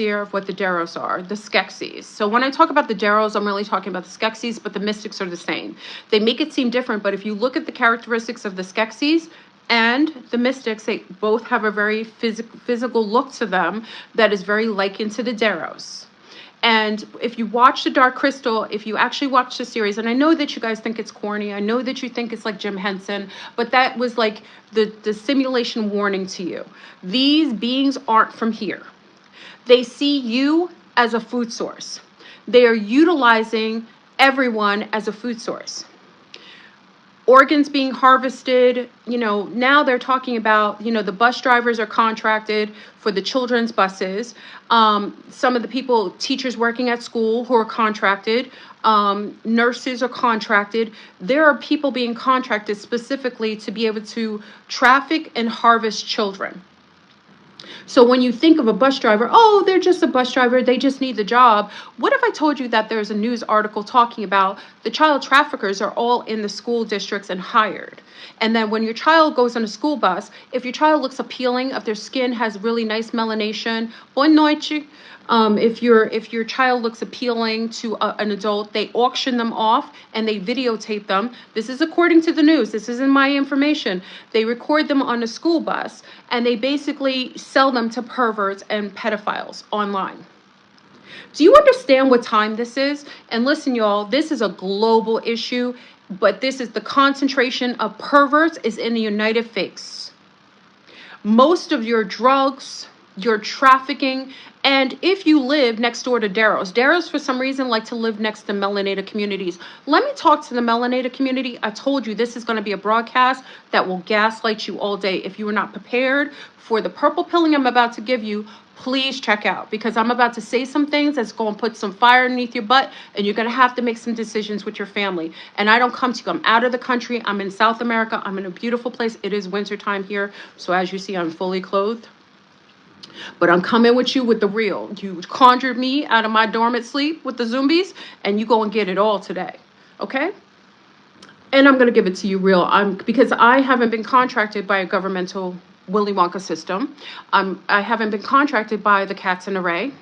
here of what the Deros are, the Skeksis. So when I talk about the Deros, I'm really talking about the Skeksis, but the mystics are the same. They make it seem different, but if you look at the characteristics of the Skeksis and the mystics, they both have a very physical look to them that is very likened to the Deros. And if you watch The Dark Crystal, if you actually watch the series, and I know that you guys think it's corny, I know that you think it's like Jim Henson, but that was like the simulation warning to you. These beings aren't from here. They see you as a food source. They are utilizing everyone as a food source. Organs being harvested, now they're talking about, the bus drivers are contracted for the children's buses. Some of the people, teachers working at school who are contracted, nurses are contracted. There are people being contracted specifically to be able to traffic and harvest children. So when you think of a bus driver, oh, they're just a bus driver, they just need the job. What if I told you that there's a news article talking about the child traffickers are all in the school districts and hired? And then when your child goes on a school bus, if your child looks appealing, if their skin has really nice melanation, boa noite. If your child looks appealing to an adult, they auction them off and they videotape them. This is according to the news. This isn't my information. They record them on a school bus and they basically sell them to perverts and pedophiles online. Do you understand what time this is? And listen, y'all, this is a global issue, but this is the concentration of perverts is in the United States. Most of your drugs, your trafficking, and if you live next door to Deros for some reason like to live next to melanated communities. Let me talk to the melanated community. I told you this is going to be a broadcast that will gaslight you all day. If you are not prepared for the purple pilling I'm about to give you, please check out, because I'm about to say some things that's going to put some fire underneath your butt, and you're going to have to make some decisions with your family. And I don't come to you. I'm out of the country. I'm in South America. I'm in a beautiful place. It is wintertime here. So as you see, I'm fully clothed. But I'm coming with you with the real. You conjured me out of my dormant sleep with the zombies, and you go and get it all today. Okay? And I'm going to give it to you real. Because I haven't been contracted by a governmental Willy Wonka system. I haven't been contracted by the Cats in Array.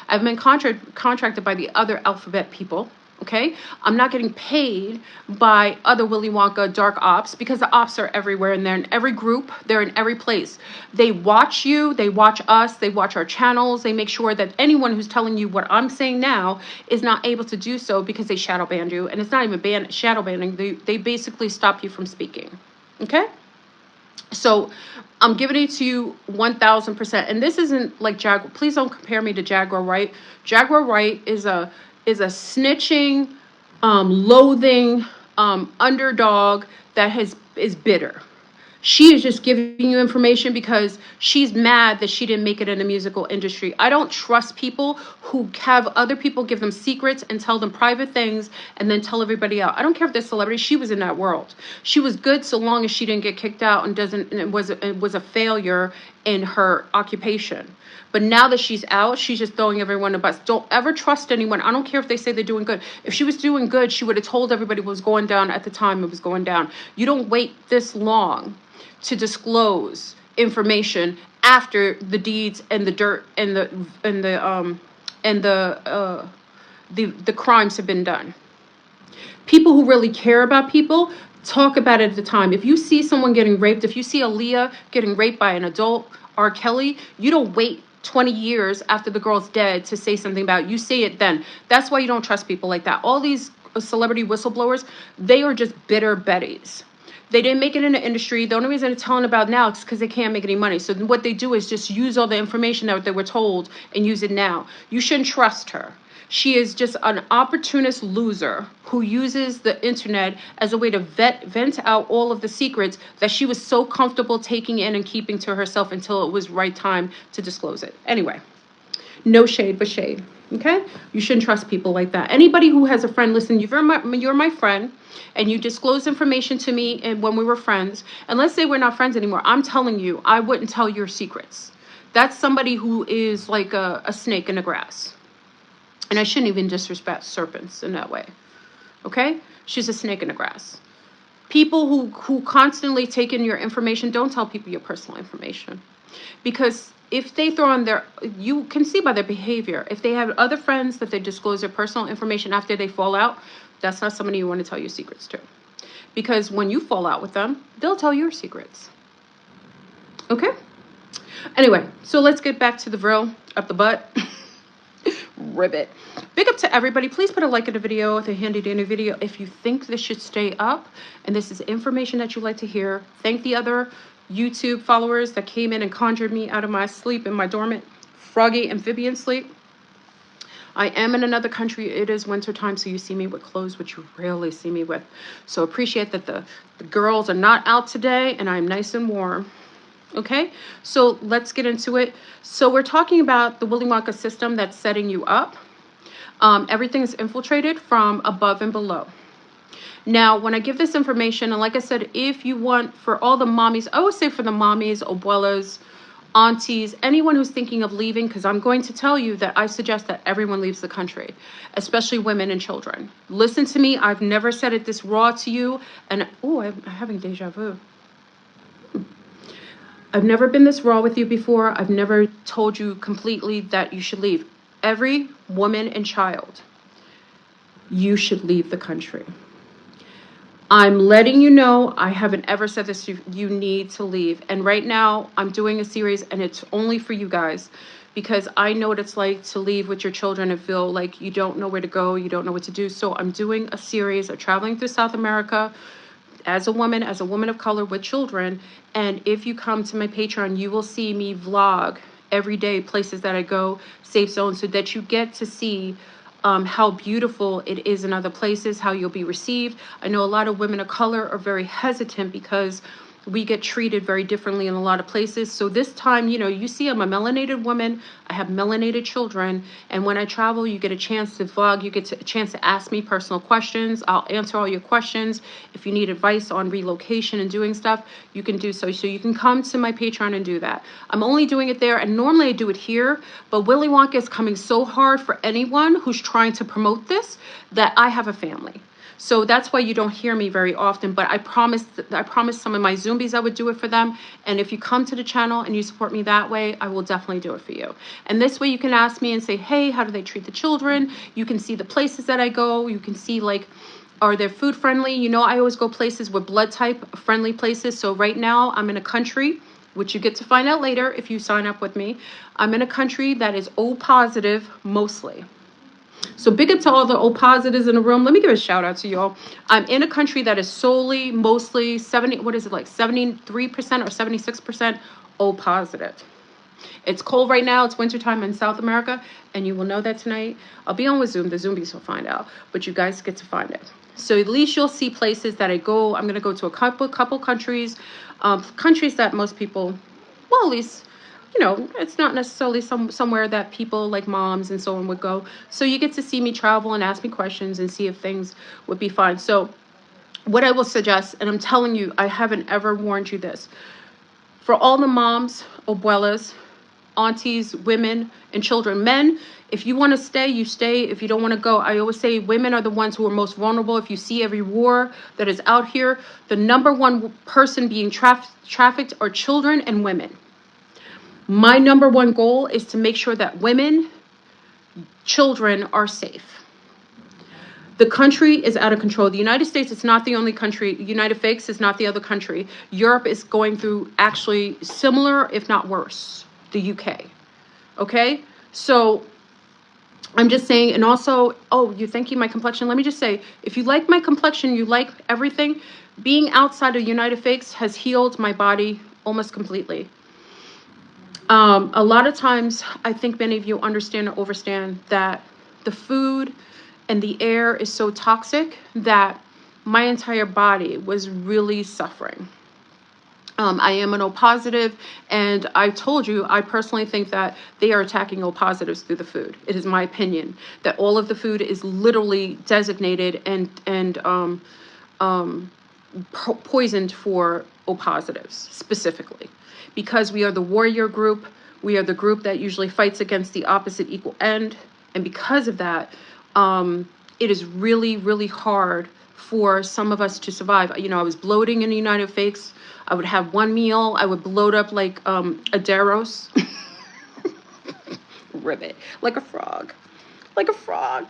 I've been contracted by the other alphabet people. Okay, I'm not getting paid by other Willy Wonka dark ops, because the ops are everywhere and they're in every group, they're in every place. They watch you, they watch us, they watch our channels, they make sure that anyone who's telling you what I'm saying now is not able to do so, because they shadow ban you. And it's not even shadow banning, they basically stop you from speaking. Okay, so I'm giving it to you 1000%. And this isn't like Jaguar. Please don't compare me to Jaguar Wright. Jaguar Wright is a snitching, loathing, underdog that is bitter. She is just giving you information because she's mad that she didn't make it in the musical industry. I don't trust people who have other people give them secrets and tell them private things and then tell everybody out. I don't care if they're celebrities. She was in that world. She was good so long as she didn't get kicked out and was a failure in her occupation. But now that she's out, she's just throwing everyone a bus. Don't ever trust anyone. I don't care if they say they're doing good. If she was doing good, she would have told everybody what was going down at the time it was going down. You don't wait this long to disclose information after the deeds and the dirt and the crimes have been done. People who really care about people talk about it at the time. If you see someone getting raped, if you see Aaliyah getting raped by an adult, R. Kelly, you don't wait 20 years after the girl's dead to say something about it. You say it then. That's why you don't trust people like that. All these celebrity whistleblowers, they are just bitter betties. They didn't make it in the industry. The only reason they're telling about now is because they can't make any money. So what they do is just use all the information that they were told and use it now. You shouldn't trust her. She is just an opportunist loser who uses the internet as a way to vent out all of the secrets that she was so comfortable taking in and keeping to herself until it was right time to disclose it. Anyway, no shade but shade. Okay? You shouldn't trust people like that. Anybody who has a friend, listen, you're my friend, and you disclose information to me and when we were friends, and let's say we're not friends anymore, I'm telling you, I wouldn't tell your secrets. That's somebody who is like a snake in the grass. And I shouldn't even disrespect serpents in that way. Okay? She's a snake in the grass. People who constantly take in your information, don't tell people your personal information. Because if they throw on their, you can see by their behavior, if they have other friends that they disclose their personal information after they fall out, that's not somebody you want to tell your secrets to. Because when you fall out with them, they'll tell your secrets. Okay? Anyway, so let's get back to the Vril up the butt. Ribbit. Big up to everybody. Please put a like in the video, the handy dandy video, if you think this should stay up and this is information that you like to hear. Thank the other YouTube followers that came in and conjured me out of my sleep, in my dormant froggy amphibian sleep. I am in another country. It is winter time, so you see me with clothes, which you rarely see me with. So appreciate that the girls are not out today and I'm nice and warm. Okay, so let's get into it. So we're talking about the Willy Wonka system that's setting you up. Everything is infiltrated from above and below. Now, when I give this information, and like I said, if you want, for all the mommies, I always say for the mommies, abuelas, aunties, anyone who's thinking of leaving, because I'm going to tell you that I suggest that everyone leaves the country, especially women and children. Listen to me. I've never said it this raw to you. And, oh, I'm having deja vu. I've never been this raw with you before. I've never told you completely that you should leave. Every woman and child, you should leave the country. I'm letting you know, I haven't ever said this, you need to leave. And right now, I'm doing a series, and it's only for you guys, because I know what it's like to leave with your children and feel like you don't know where to go, you don't know what to do. So I'm doing a series of traveling through South America as a woman of color with children. And if you come to my Patreon, you will see me vlog every day, places that I go, safe zones, so that you get to see how beautiful it is in other places, how you'll be received. I know a lot of women of color are very hesitant because we get treated very differently in a lot of places. So this time, you know, you see I'm a melanated woman, I have melanated children, and when I travel, you get a chance to vlog, you get a chance to ask me personal questions. I'll answer all your questions. If you need advice on relocation and doing stuff, you can do so. So you can come to my Patreon and do that. I'm only doing it there, and normally I do it here, but Willy Wonka is coming so hard for anyone who's trying to promote this that I have a family. So that's why you don't hear me very often, but I promised some of my Zombies I would do it for them. And if you come to the channel and you support me that way, I will definitely do it for you. And this way you can ask me and say, hey, how do they treat the children? You can see the places that I go. You can see, like, are they food friendly? You know, I always go places with blood type friendly places. So right now I'm in a country, which you get to find out later if you sign up with me. I'm in a country that is O positive mostly. So big up to all the O positives in the room. Let me give a shout out to y'all. I'm in a country that is solely, mostly 73% or 76% O positive. It's cold right now. It's wintertime in South America, and you will know that tonight. I'll be on with Zoom. The Zombies will find out, but you guys get to find it. So at least you'll see places that I go. I'm going to go to a couple countries, countries that most people, well, at least, you know, it's not necessarily somewhere that people like moms and so on would go. So you get to see me travel and ask me questions and see if things would be fine. So what I will suggest, and I'm telling you, I haven't ever warned you this, for all the moms, abuelas, aunties, women, and children, men, if you want to stay, you stay. If you don't want to go, I always say women are the ones who are most vulnerable. If you see every war that is out here, the number one person being trafficked are children and women. My number one goal is to make sure that women, children are safe. The country is out of control. The United States is not the only country. United States is not the other country. Europe is going through actually similar, if not worse, the UK. Okay? So I'm just saying, and also, oh, you're thinking my complexion. Let me just say, if you like my complexion, you like everything, being outside of the United States has healed my body almost completely. A lot of times, I think many of you understand or understand that the food and the air is so toxic that my entire body was really suffering. I am an O positive, and I told you, I personally think that they are attacking O positives through the food. It is my opinion that all of the food is literally designated and poisoned for O positives specifically. Because we are the warrior group, we are the group that usually fights against the opposite equal end. And because of that, it is really, really hard for some of us to survive. You know, I was bloating in the United States. I would have one meal. I would bloat up like a Daros. ribbit, like a frog, like a frog.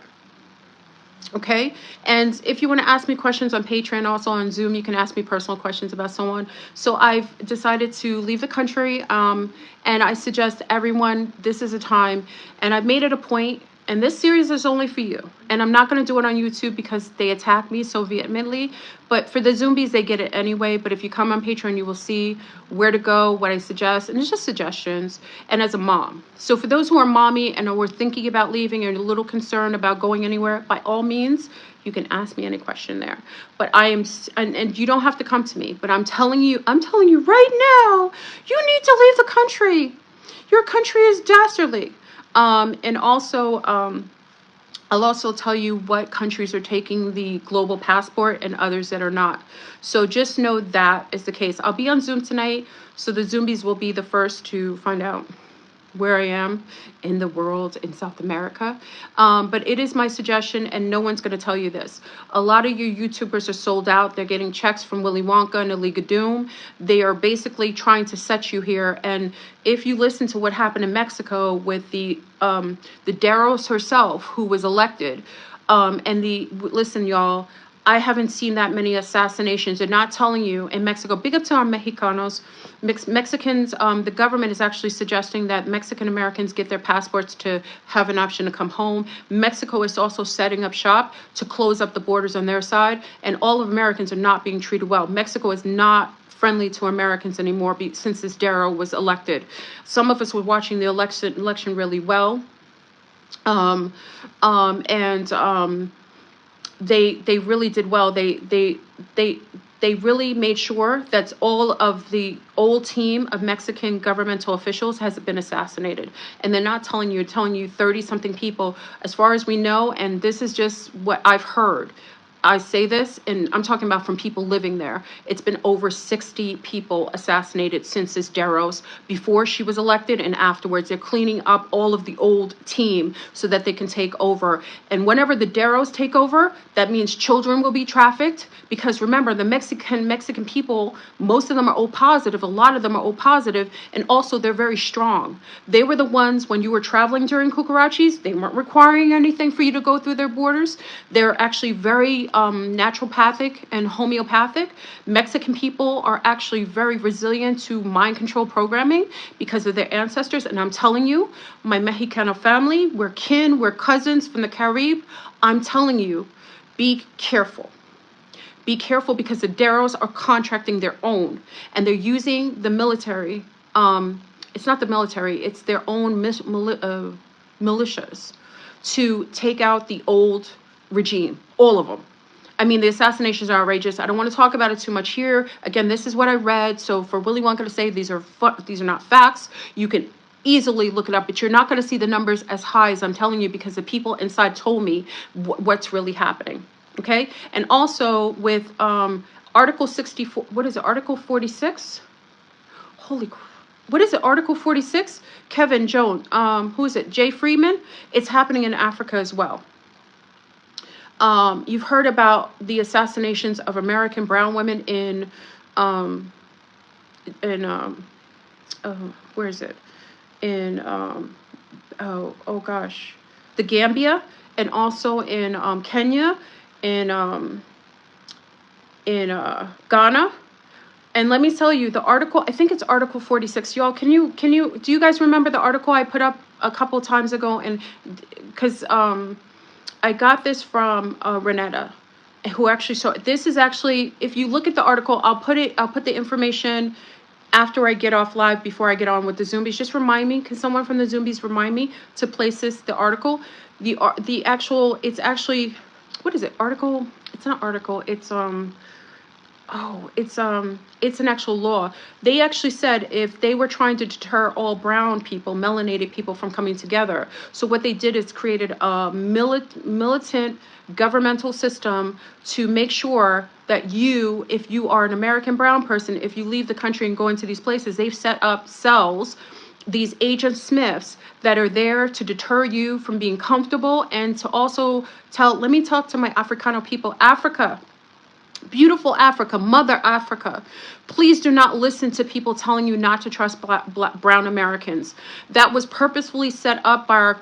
Okay, and if you want to ask me questions on Patreon, also on Zoom, you can ask me personal questions about someone. So I've decided to leave the country, and I suggest everyone, this is a time, and I've made it a point, and this series is only for you. And I'm not going to do it on YouTube because they attack me so vehemently, but for the Zombies, they get it anyway. But if you come on Patreon, you will see where to go, what I suggest, and it's just suggestions, and as a mom. So for those who are mommy and are thinking about leaving and a little concerned about going anywhere, by all means, you can ask me any question there. But I am, and you don't have to come to me, but I'm telling you right now, you need to leave the country. Your country is dastardly. And also, I'll also tell you what countries are taking the global passport and others that are not. So just know that is the case. I'll be on Zoom tonight, so the Zombies will be the first to find out where I am in the world in South America. But it is my suggestion, and no one's going to tell you this. A lot of you YouTubers are sold out. They're getting checks from Willy Wonka and the League of Doom. They are basically trying to set you here. And if you listen to what happened in Mexico with the Daros herself, who was elected, listen, y'all, I haven't seen that many assassinations. They're not telling you in Mexico. Big up to our Mexicanos. Mexicans, the government is actually suggesting that Mexican Americans get their passports to have an option to come home. Mexico is also setting up shop to close up the borders on their side, and all of Americans are not being treated well. Mexico is not friendly to Americans anymore since this Darrow was elected. Some of us were watching the election really well. They really did well. They really made sure that all of the old team of Mexican governmental officials has been assassinated. And they're not telling you, telling you 30-something people, as far as we know, and this is just what I've heard. I say this, and I'm talking about from people living there. It's been over 60 people assassinated since this Darrows, before she was elected and afterwards. They're cleaning up all of the old team so that they can take over. And whenever the Darrows take over, that means children will be trafficked. Because remember, the Mexican people, most of them are O positive. A lot of them are O positive, and also they're very strong. They were the ones, when you were traveling during Cucarachis, they weren't requiring anything for you to go through their borders. They're actually very naturopathic and homeopathic. Mexican people are actually very resilient to mind control programming because of their ancestors. And I'm telling you, my Mexicano family, we're kin, we're cousins from the Caribbean. I'm telling you, be careful. Be careful, because the Darrows are contracting their own, and they're using the military. It's not the military, it's their own militias to take out the old regime, all of them. I mean, the assassinations are outrageous. I don't want to talk about it too much here. Again, this is what I read. So for Willy Wonka to say these are not facts, you can easily look it up, but you're not going to see the numbers as high as I'm telling you, because the people inside told me what's really happening. Okay, and also with Article 64, what is it, Article 46? Holy crap. What is it, Article 46? Kevin, Joan, who is it, Jay Freeman? It's happening in Africa as well. You've heard about the assassinations of American brown women in where is it? In, oh gosh, the Gambia, and also in Kenya, in Ghana. And let me tell you, the article, I think it's Article 46. Y'all, do you guys remember the article I put up a couple times ago? And because I got this from Renetta, who actually saw it. This is actually, if you look at the article, I'll put the information after I get off live, before I get on with the Zombies. Just remind me, can someone from the Zombies remind me to place the article? The actual, it's actually, what is it? Article, it's not article, it's it's an actual law. They actually said if they were trying to deter all brown people, melanated people, from coming together. So what they did is created a militant governmental system to make sure that if you are an American brown person, if you leave the country and go into these places, they've set up cells, these Agent Smiths, that are there to deter you from being comfortable, and to also let me talk to my Africano people. Africa, Beautiful Africa, Mother Africa. Please do not listen to people telling you not to trust brown Americans. That was purposefully set up by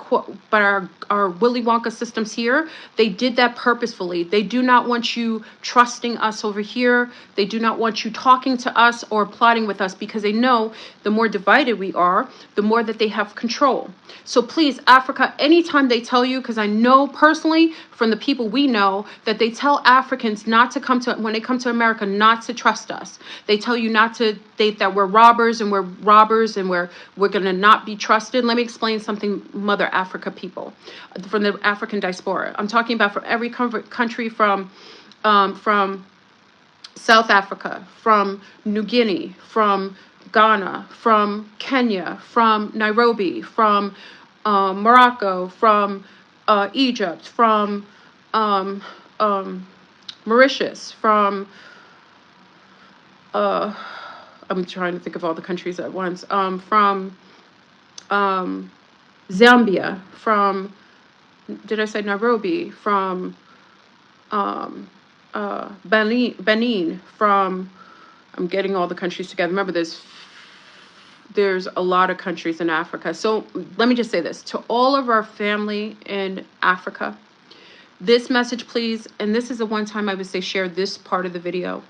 our Willy Wonka systems here. They did that purposefully. They do not want you trusting us over here. They do not want you talking to us or plotting with us, because they know the more divided we are, the more that they have control. So please, Africa, anytime they tell you, because I know personally from the people we know that they tell Africans not to come to, when they come to America, not to trust us. They tell you not to, that we're robbers and we're going to not be trusted. Let me explain something, Mother Africa people, from the African diaspora. I'm talking about from every country, from South Africa, from New Guinea, from Ghana, from Kenya, from Nairobi, from Morocco, from Egypt, from Mauritius, from I'm trying to think of all the countries at once, from Zambia, from, did I say Nairobi, from Benin, from, I'm getting all the countries together. Remember, there's a lot of countries in Africa. So let me just say this to all of our family in Africa. This message, please, and this is the one time I would say share this part of the video.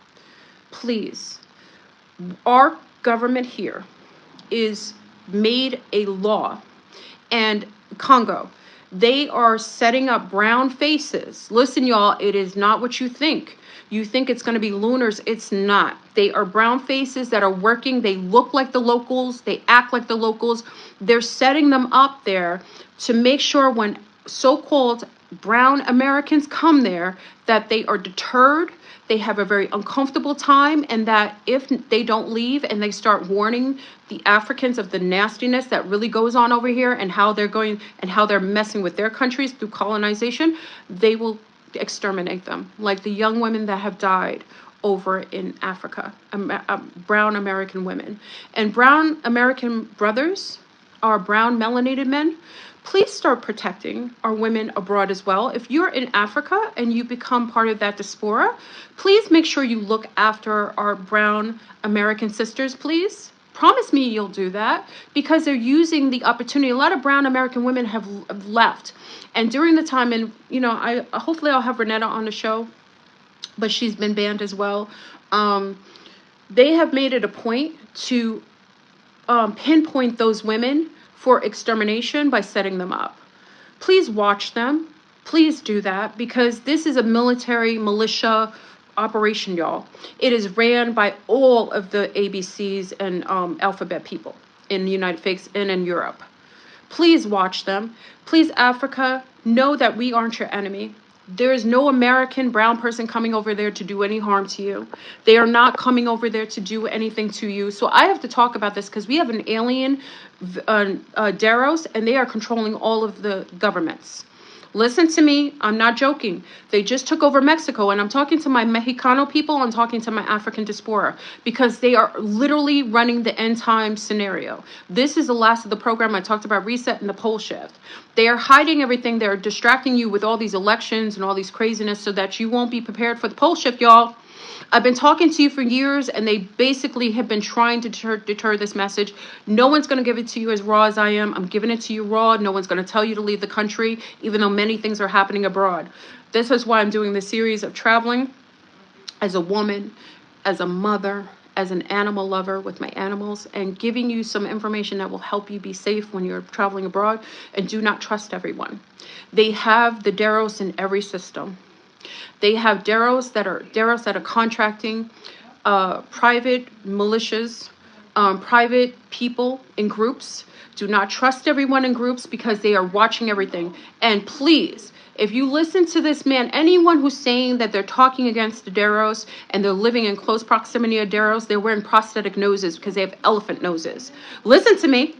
Please, our government here is made a law, and Congo, they are setting up brown faces. Listen, y'all, it is not what you think. You think it's going to be lunars. It's not. They are brown faces that are working. They look like the locals. They act like the locals. They're setting them up there to make sure when so-called brown Americans come there that they are deterred. They have a very uncomfortable time, and that if they don't leave and they start warning the Africans of the nastiness that really goes on over here and how they're going and how they're messing with their countries through colonization, they will exterminate them, like the young women that have died over in Africa, brown American women. And brown American brothers, our brown melanated men, please start protecting our women abroad as well. If you're in Africa and you become part of that diaspora, please make sure you look after our brown American sisters, please. Promise me you'll do that, because they're using the opportunity. A lot of brown American women have left. And during the time, and you know, hopefully I'll have Renetta on the show, but she's been banned as well. They have made it a point to pinpoint those women for extermination by setting them up. Please watch them. Please do that, because this is a military militia operation, y'all. It is ran by all of the ABCs and alphabet people in the United States and in Europe. Please watch them. Please, Africa, know that we aren't your enemy. There is no American brown person coming over there to do any harm to you. They are not coming over there to do anything to you. So I have to talk about this because we have an alien, Deros, and they are controlling all of the governments. Listen to me. I'm not joking. They just took over Mexico, and I'm talking to my Mexicano people. I'm talking to my African diaspora, because they are literally running the end time scenario. This is the last of the program. I talked about reset and the pole shift. They are hiding everything. They're distracting you with all these elections and all these craziness so that you won't be prepared for the pole shift, y'all. I've been talking to you for years, and they basically have been trying to deter this message. No one's going to give it to you as raw as I am. I'm giving it to you raw. No one's going to tell you to leave the country, even though many things are happening abroad. This is why I'm doing this series of traveling as a woman, as a mother, as an animal lover with my animals, and giving you some information that will help you be safe when you're traveling abroad. And do not trust everyone. They have the Deros in every system. They have Deros that are contracting private militias, private people in groups. Do not trust everyone in groups, because they are watching everything. And please, if you listen to this man, anyone who's saying that they're talking against the Deros and they're living in close proximity of Deros, they're wearing prosthetic noses because they have elephant noses. Listen to me.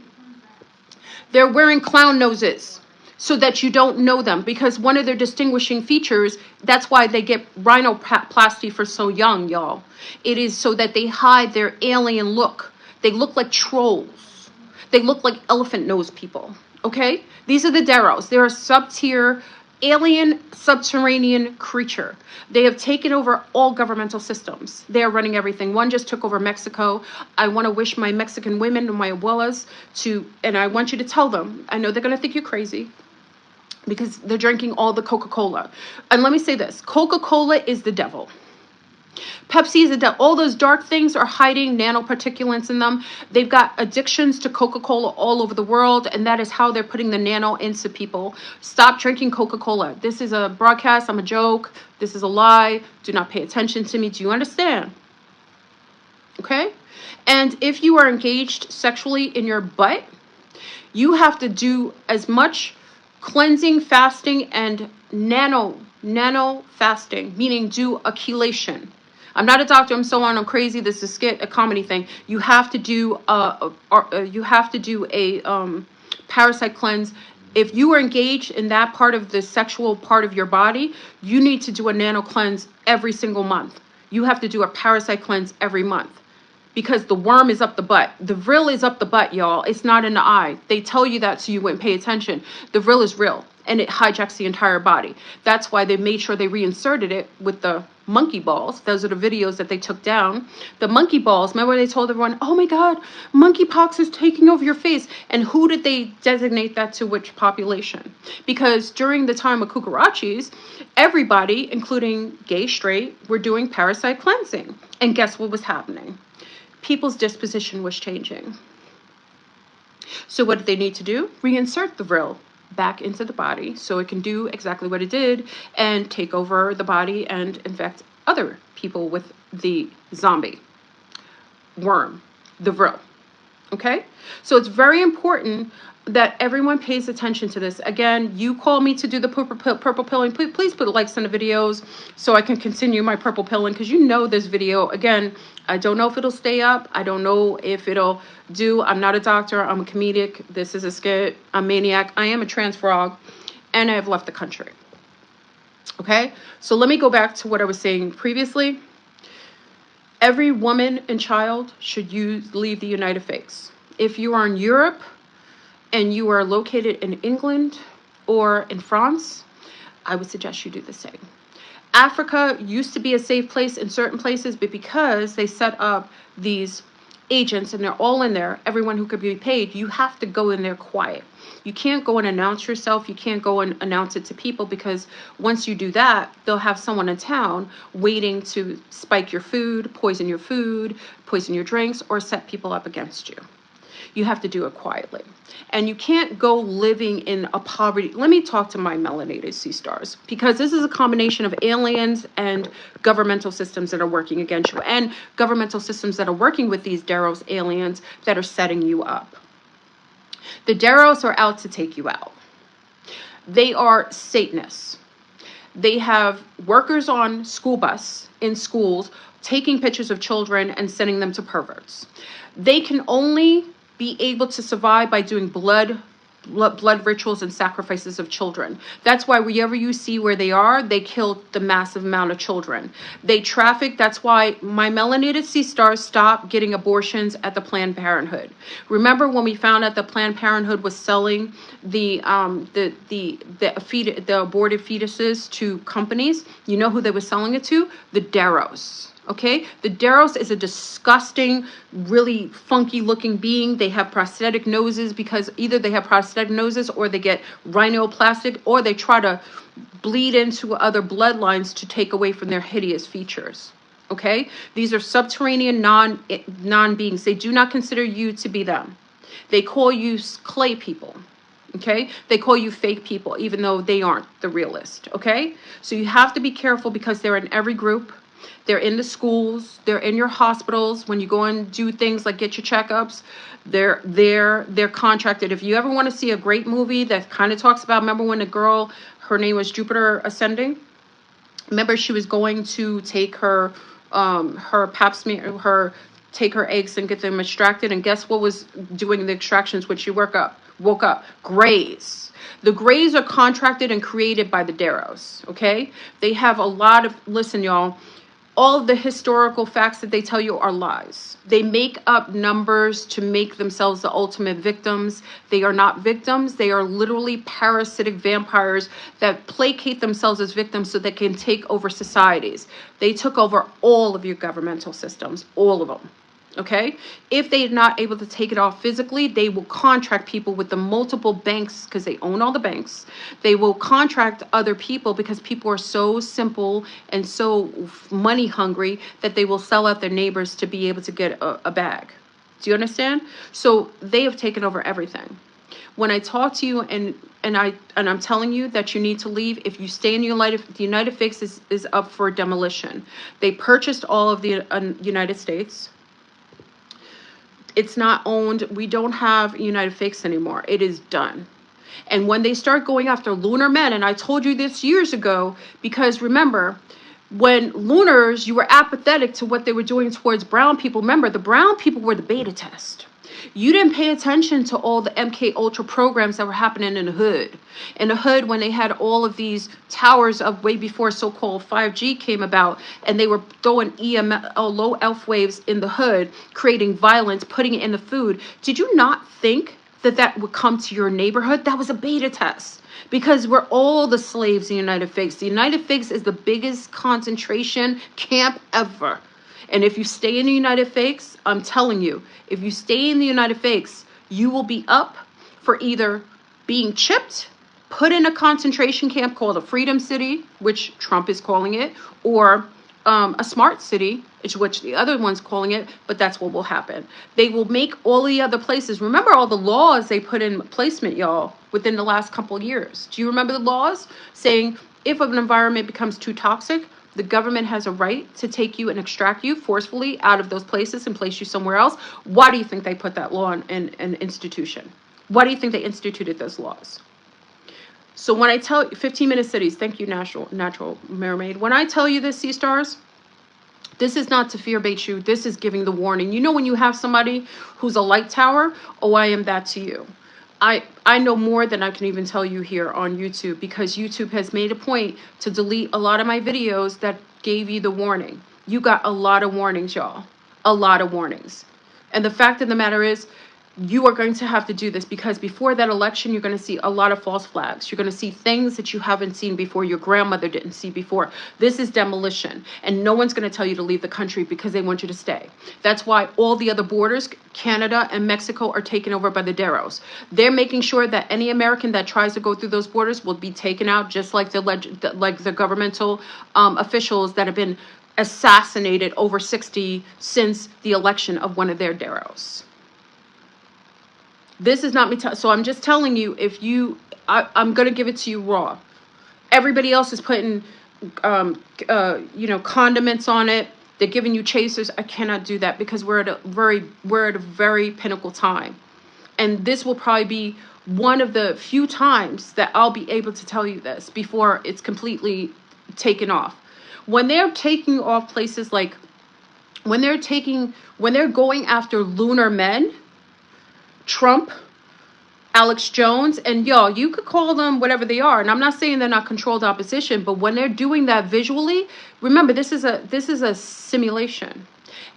They're wearing clown noses so that you don't know them, because one of their distinguishing features, that's why they get rhinoplasty for so young, y'all. It is so that they hide their alien look. They look like trolls. They look like elephant nose people, okay? These are the Deros. They're a sub-tier alien subterranean creature. They have taken over all governmental systems. They are running everything. One just took over Mexico. I want to wish my Mexican women and my abuelas and I want you to tell them, I know they're going to think you're crazy because they're drinking all the Coca-Cola. And let me say this, Coca-Cola is the devil. Pepsi is the devil. All those dark things are hiding nanoparticulates in them. They've got addictions to Coca-Cola all over the world, and that is how they're putting the nano into people. Stop drinking Coca-Cola. This is a broadcast. I'm a joke. This is a lie. Do not pay attention to me. Do you understand? Okay? And if you are engaged sexually in your butt, you have to do as much cleansing, fasting, and nano fasting, meaning do a chelation. I'm not a doctor. I'm so on. I'm crazy. This is a comedy thing. You have to do a parasite cleanse. If you are engaged in that part of the sexual part of your body, you need to do a nano cleanse every single month. You have to do a parasite cleanse every month. Because the worm is up the butt. The vril is up the butt, y'all. It's not in the eye. They tell you that so you wouldn't pay attention. The vril is real, and it hijacks the entire body. That's why they made sure they reinserted it with the monkey balls. Those are the videos that they took down. The monkey balls, remember they told everyone, oh my God, monkeypox is taking over your face. And who did they designate that to, which population? Because during the time of cucarachas, everybody, including gay, straight, were doing parasite cleansing. And guess what was happening? People's disposition was changing. So what did they need to do? Reinsert the vril back into the body so it can do exactly what it did and take over the body and infect other people with the zombie worm, the vril. Okay? So it's very important that everyone pays attention to this. Again, you call me to do the purple pilling. Please put likes on the videos so I can continue my purple pilling, because you know this video, again, I don't know if it'll stay up. I don't know if it'll do. I'm not a doctor. I'm a comedic. This is a skit. I'm a maniac. I am a trans frog, and I have left the country. Okay? So let me go back to what I was saying previously. Every woman and child should leave the United States. If you are in Europe, and you are located in England or in France, I would suggest you do the same. Africa used to be a safe place in certain places, but because they set up these agents and they're all in there, everyone who could be paid, you have to go in there quiet. You can't go and announce yourself. You can't go and announce it to people, because once you do that, they'll have someone in town waiting to spike your food, poison your drinks, or set people up against you. You have to do it quietly. And you can't go living in a poverty. Let me talk to my melanated sea stars, because this is a combination of aliens and governmental systems that are working against you, and governmental systems that are working with these Deros aliens that are setting you up. The Deros are out to take you out. They are Satanists. They have workers on school bus in schools taking pictures of children and sending them to perverts. They can only be able to survive by doing blood rituals and sacrifices of children. That's why wherever you see where they are, they kill the massive amount of children. They traffic. That's why my melanated sea stars stopped getting abortions at the Planned Parenthood. Remember when we found out that Planned Parenthood was selling the aborted fetuses to companies? You know who they were selling it to? The Deros. Okay, the Deros is a disgusting, really funky looking being. They have prosthetic noses, because either they have prosthetic noses or they get rhinoplastic, or they try to bleed into other bloodlines to take away from their hideous features. Okay, these are subterranean non-beings. They do not consider you to be them. They call you clay people. Okay, they call you fake people, even though they aren't the realist. Okay, so you have to be careful, because they're in every group. They're in the schools. They're in your hospitals. When you go and do things like get your checkups, they're contracted. If you ever want to see a great movie that kind of talks about, remember when the girl, her name was Jupiter Ascending? Remember she was going to take her pap smear, take her eggs and get them extracted, and guess what was doing the extractions when she woke up? Grays. The Greys are contracted and created by the Deros. Okay, they have a lot of, listen y'all, all the historical facts that they tell you are lies. They make up numbers to make themselves the ultimate victims. They are not victims. They are literally parasitic vampires that placate themselves as victims so they can take over societies. They took over all of your governmental systems, all of them. Okay, if they're not able to take it off physically, they will contract people with the multiple banks because they own all the banks. They will contract other people because people are so simple and so money hungry that they will sell out their neighbors to be able to get a bag. Do you understand? So they have taken over everything. When I talk to you and I'm telling you that you need to leave, if you stay in the United States is up for demolition. They purchased all of the United States. It's not owned. We don't have United Fakes anymore. It is done. And when they start going after lunar men, and I told you this years ago, because remember, when lunars, you were apathetic to what they were doing towards brown people. Remember, the brown people were the beta test. You didn't pay attention to all the MK Ultra programs that were happening in the hood. In the hood, when they had all of these towers up way before so-called 5G came about, and they were throwing low elf waves in the hood, creating violence, putting it in the food. Did you not think that that would come to your neighborhood? That was a beta test. Because we're all the slaves in the United States. The United States is the biggest concentration camp ever. And if you stay in the United States, I'm telling you, if you stay in the United States, you will be up for either being chipped, put in a concentration camp called a Freedom City, which Trump is calling it, or a smart city, which the other one's calling it, but that's what will happen. They will make all the other places. Remember all the laws they put in placement, y'all, within the last couple of years. Do you remember the laws saying if an environment becomes too toxic, the government has a right to take you and extract you forcefully out of those places and place you somewhere else? Why do you think they put that law in an institution? Why do you think they instituted those laws? So when I tell you 15-minute cities, thank you, Natural Mermaid. When I tell you this, Sea Stars, this is not to fear bait you. This is giving the warning. You know when you have somebody who's a light tower? Oh, I am that to you. I know more than I can even tell you here on YouTube, because YouTube has made a point to delete a lot of my videos that gave you the warning. You got a lot of warnings, y'all. A lot of warnings. And the fact of the matter is, you are going to have to do this, because before that election, you're going to see a lot of false flags. You're going to see things that you haven't seen before, your grandmother didn't see before. This is demolition, and no one's going to tell you to leave the country because they want you to stay. That's why all the other borders, Canada and Mexico, are taken over by the Deros. They're making sure that any American that tries to go through those borders will be taken out, just like the governmental officials that have been assassinated over 60 since the election of one of their Deros. This is not me. So I'm just telling you, if I'm going to give it to you raw. Everybody else is putting, condiments on it. They're giving you chasers. I cannot do that, because we're at a very pinnacle time. And this will probably be one of the few times that I'll be able to tell you this before it's completely taken off. When they're taking off places like, when they're going after lunar men, Trump, Alex Jones, and y'all, you could call them whatever they are. And I'm not saying they're not controlled opposition, but when they're doing that visually, remember, this is a simulation.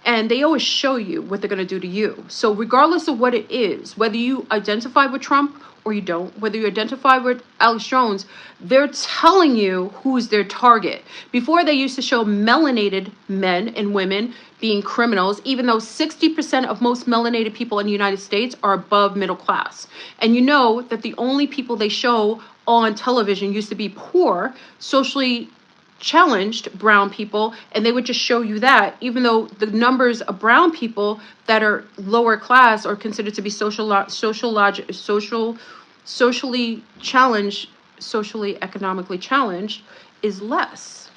And they always show you what they're going to do to you. So regardless of what it is, whether you identify with Trump or you don't, whether you identify with Alex Jones, they're telling you who's their target. Before, they used to show melanated men and women being criminals, even though 60% of most melanated people in the United States are above middle class. And you know that the only people they show on television used to be poor, socially challenged brown people, and they would just show you that, even though the numbers of brown people that are lower class are considered to be socially challenged, socially economically challenged, is less.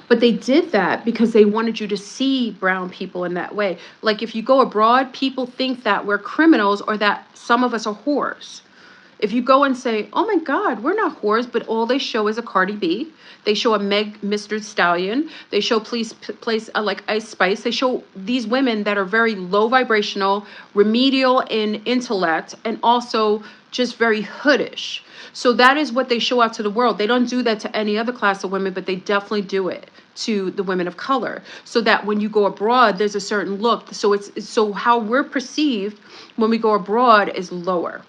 But they did that because they wanted you to see brown people in that way. Like if you go abroad, people think that we're criminals or that some of us are whores. If you go and say, oh my God, we're not whores, but all they show is a Cardi B. They show a Mr. Stallion. They show like Ice Spice. They show these women that are very low vibrational, remedial in intellect, and also just very hoodish. So that is what they show out to the world. They don't do that to any other class of women, but they definitely do it to the women of color, so that when you go abroad, there's a certain look. So so how we're perceived when we go abroad is lower.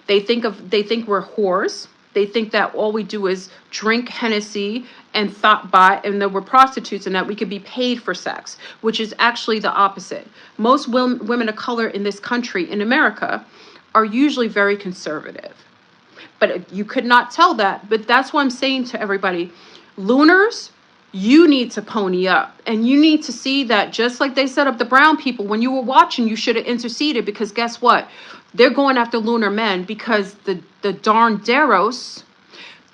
They think we're whores. They think that all we do is drink Hennessy and and that we're prostitutes and that we could be paid for sex, which is actually the opposite. Most women of color in this country, in America, are usually very conservative. But you could not tell that. But that's what I'm saying to everybody. Lunars, you need to pony up. And you need to see that just like they set up the brown people, when you were watching, you should have interceded, because guess what? They're going after lunar men because the darn Deros,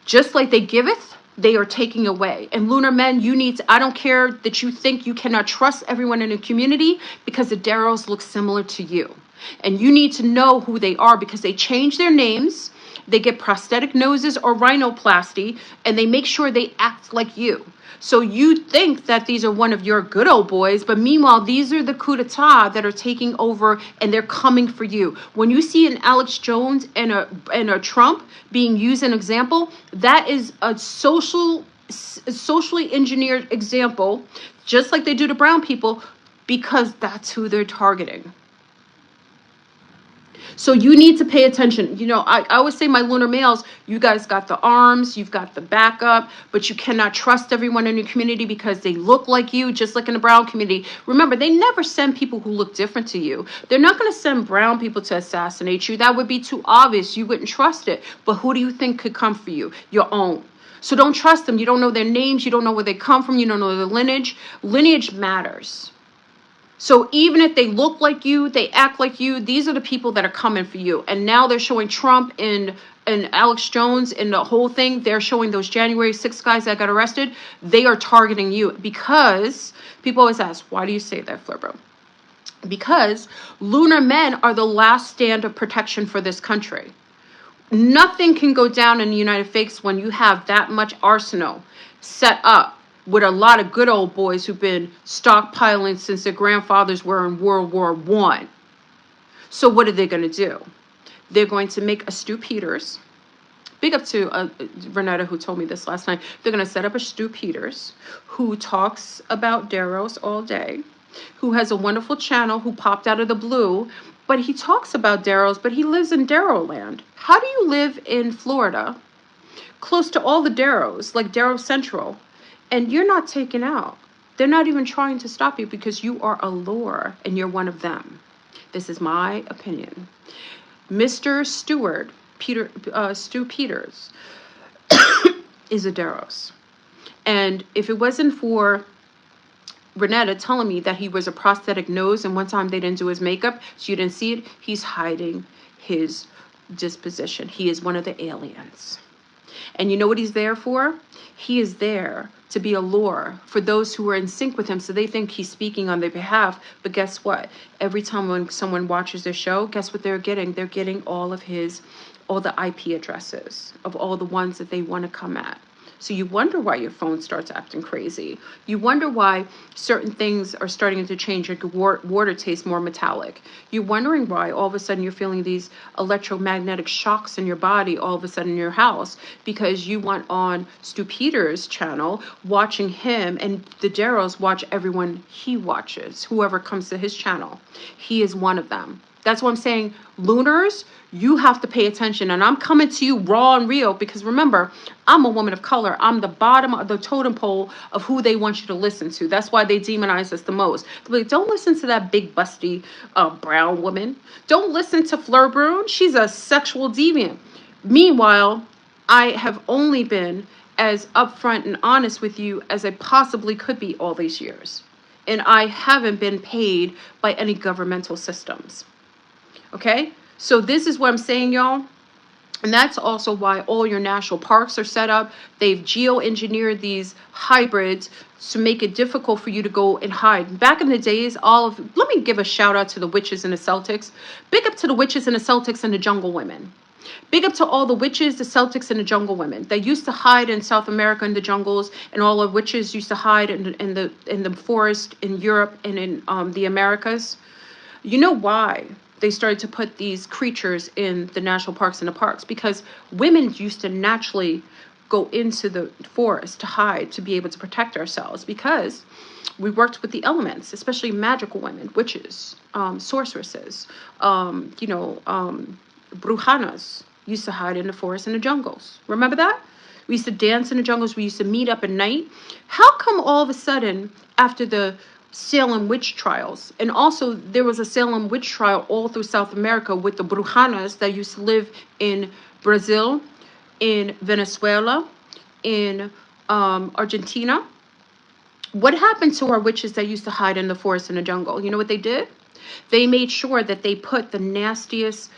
just like they giveth, they are taking away. And lunar men, you need to, I don't care that you think you cannot trust everyone in a community, because the Deros look similar to you. And you need to know who they are, because they change their names. They get prosthetic noses or rhinoplasty, and they make sure they act like you. So you think that these are one of your good old boys, but meanwhile, these are the coup d'etat that are taking over, and they're coming for you. When you see an Alex Jones and a Trump being used as an example, that is a socially engineered example, just like they do to brown people, because that's who they're targeting. So you need to pay attention. You know, I always say, my lunar males, you guys got the arms, you've got the backup, but you cannot trust everyone in your community because they look like you, just like in the brown community. Remember, they never send people who look different to you. They're not going to send brown people to assassinate you. That would be too obvious. You wouldn't trust it. But who do you think could come for you? Your own. So don't trust them. You don't know their names. You don't know where they come from. You don't know their lineage. Lineage matters. So even if they look like you, they act like you, these are the people that are coming for you. And now they're showing Trump and Alex Jones and the whole thing. They're showing those January 6th guys that got arrested. They are targeting you, because people always ask, why do you say that, Fleur Bro? Because lunar men are the last stand of protection for this country. Nothing can go down in the United States when you have that much arsenal set up, with a lot of good old boys who've been stockpiling since their grandfathers were in World War I. So what are they going to do? They're going to make a Stu Peters. Big up to Renetta, who told me this last night. They're going to set up a Stu Peters who talks about Deros all day, who has a wonderful channel, who popped out of the blue. But he talks about Deros, but he lives in Dero land. How do you live in Florida, close to all the Deros, like Dero Central, and you're not taken out? They're not even trying to stop you because you are a lure and you're one of them. This is my opinion. Mr. Stewart, Stu Peters, is a Deros. And if it wasn't for Renetta telling me that he was a prosthetic nose, and one time they didn't do his makeup, so you didn't see it, he's hiding his disposition. He is one of the aliens. And you know what he's there for? He is there to be a lure for those who are in sync with him, so they think he's speaking on their behalf. But guess what? Every time when someone watches their show, guess what they're getting? They're getting all the IP addresses of all the ones that they want to come at. So you wonder why your phone starts acting crazy. You wonder why certain things are starting to change. Your water tastes more metallic. You're wondering why all of a sudden you're feeling these electromagnetic shocks in your body all of a sudden in your house, because you went on Stu Peters' channel watching him, and the Deros watch everyone he watches, whoever comes to his channel. He is one of them. That's what I'm saying. Lunars, you have to pay attention. And I'm coming to you raw and real, because remember, I'm a woman of color. I'm the bottom of the totem pole of who they want you to listen to. That's why they demonize us the most. They're like, don't listen to that big busty brown woman. Don't listen to Fleur Brun. She's a sexual deviant. Meanwhile, I have only been as upfront and honest with you as I possibly could be all these years. And I haven't been paid by any governmental systems. Okay, so this is what I'm saying, y'all. And that's also why all your national parks are set up. They've geoengineered these hybrids to make it difficult for you to go and hide. Back in the days, let me give a shout out to the witches and the Celtics. Big up to the witches and the Celtics and the jungle women. Big up to all the witches, the Celtics, and the jungle women. They used to hide in South America in the jungles, and all the witches used to hide in the forest in Europe and in the Americas. You know why they started to put these creatures in the national parks and the parks? Because women used to naturally go into the forest to hide, to be able to protect ourselves, because we worked with the elements, especially magical women, witches, sorceresses, brujanas used to hide in the forest and the jungles. Remember that? We used to dance in the jungles. We used to meet up at night. How come all of a sudden, after the Salem witch trials, and also there was a Salem witch trial all through South America with the brujanas that used to live in Brazil, in Venezuela, in Argentina. What happened to our witches that used to hide in the forest and the jungle? You know what they did? They made sure that they put the nastiest,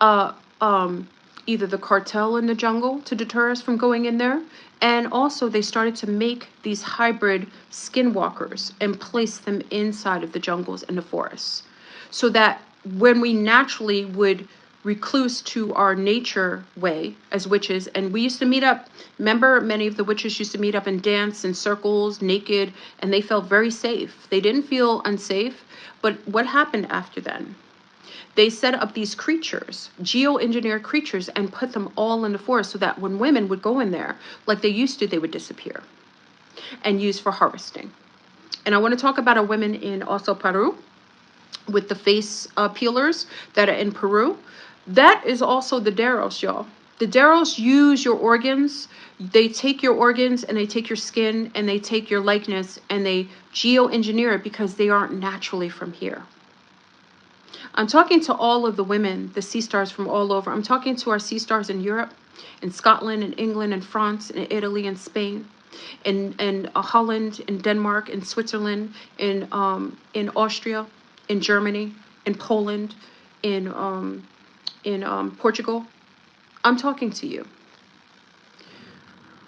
uh, um, either the cartel in the jungle to deter us from going in there. And also they started to make these hybrid skinwalkers and place them inside of the jungles and the forests. So that when we naturally would recluse to our nature way as witches, and we used to meet up, remember, many of the witches used to meet up and dance in circles naked, and they felt very safe. They didn't feel unsafe. But what happened after then? They set up these creatures, geoengineered creatures, and put them all in the forest so that when women would go in there like they used to, they would disappear and used for harvesting. And I want to talk about our women in also Peru with the face peelers that are in Peru. That is also the Deros, y'all. The Deros use your organs. They take your organs and they take your skin and they take your likeness and they geoengineer it because they aren't naturally from here. I'm talking to all of the women, the sea stars from all over. I'm talking to our sea stars in Europe, in Scotland, in England, in France, in Italy, in Spain, in Holland, in Denmark, in Switzerland, in Austria, in Germany, in Poland, in Portugal. I'm talking to you.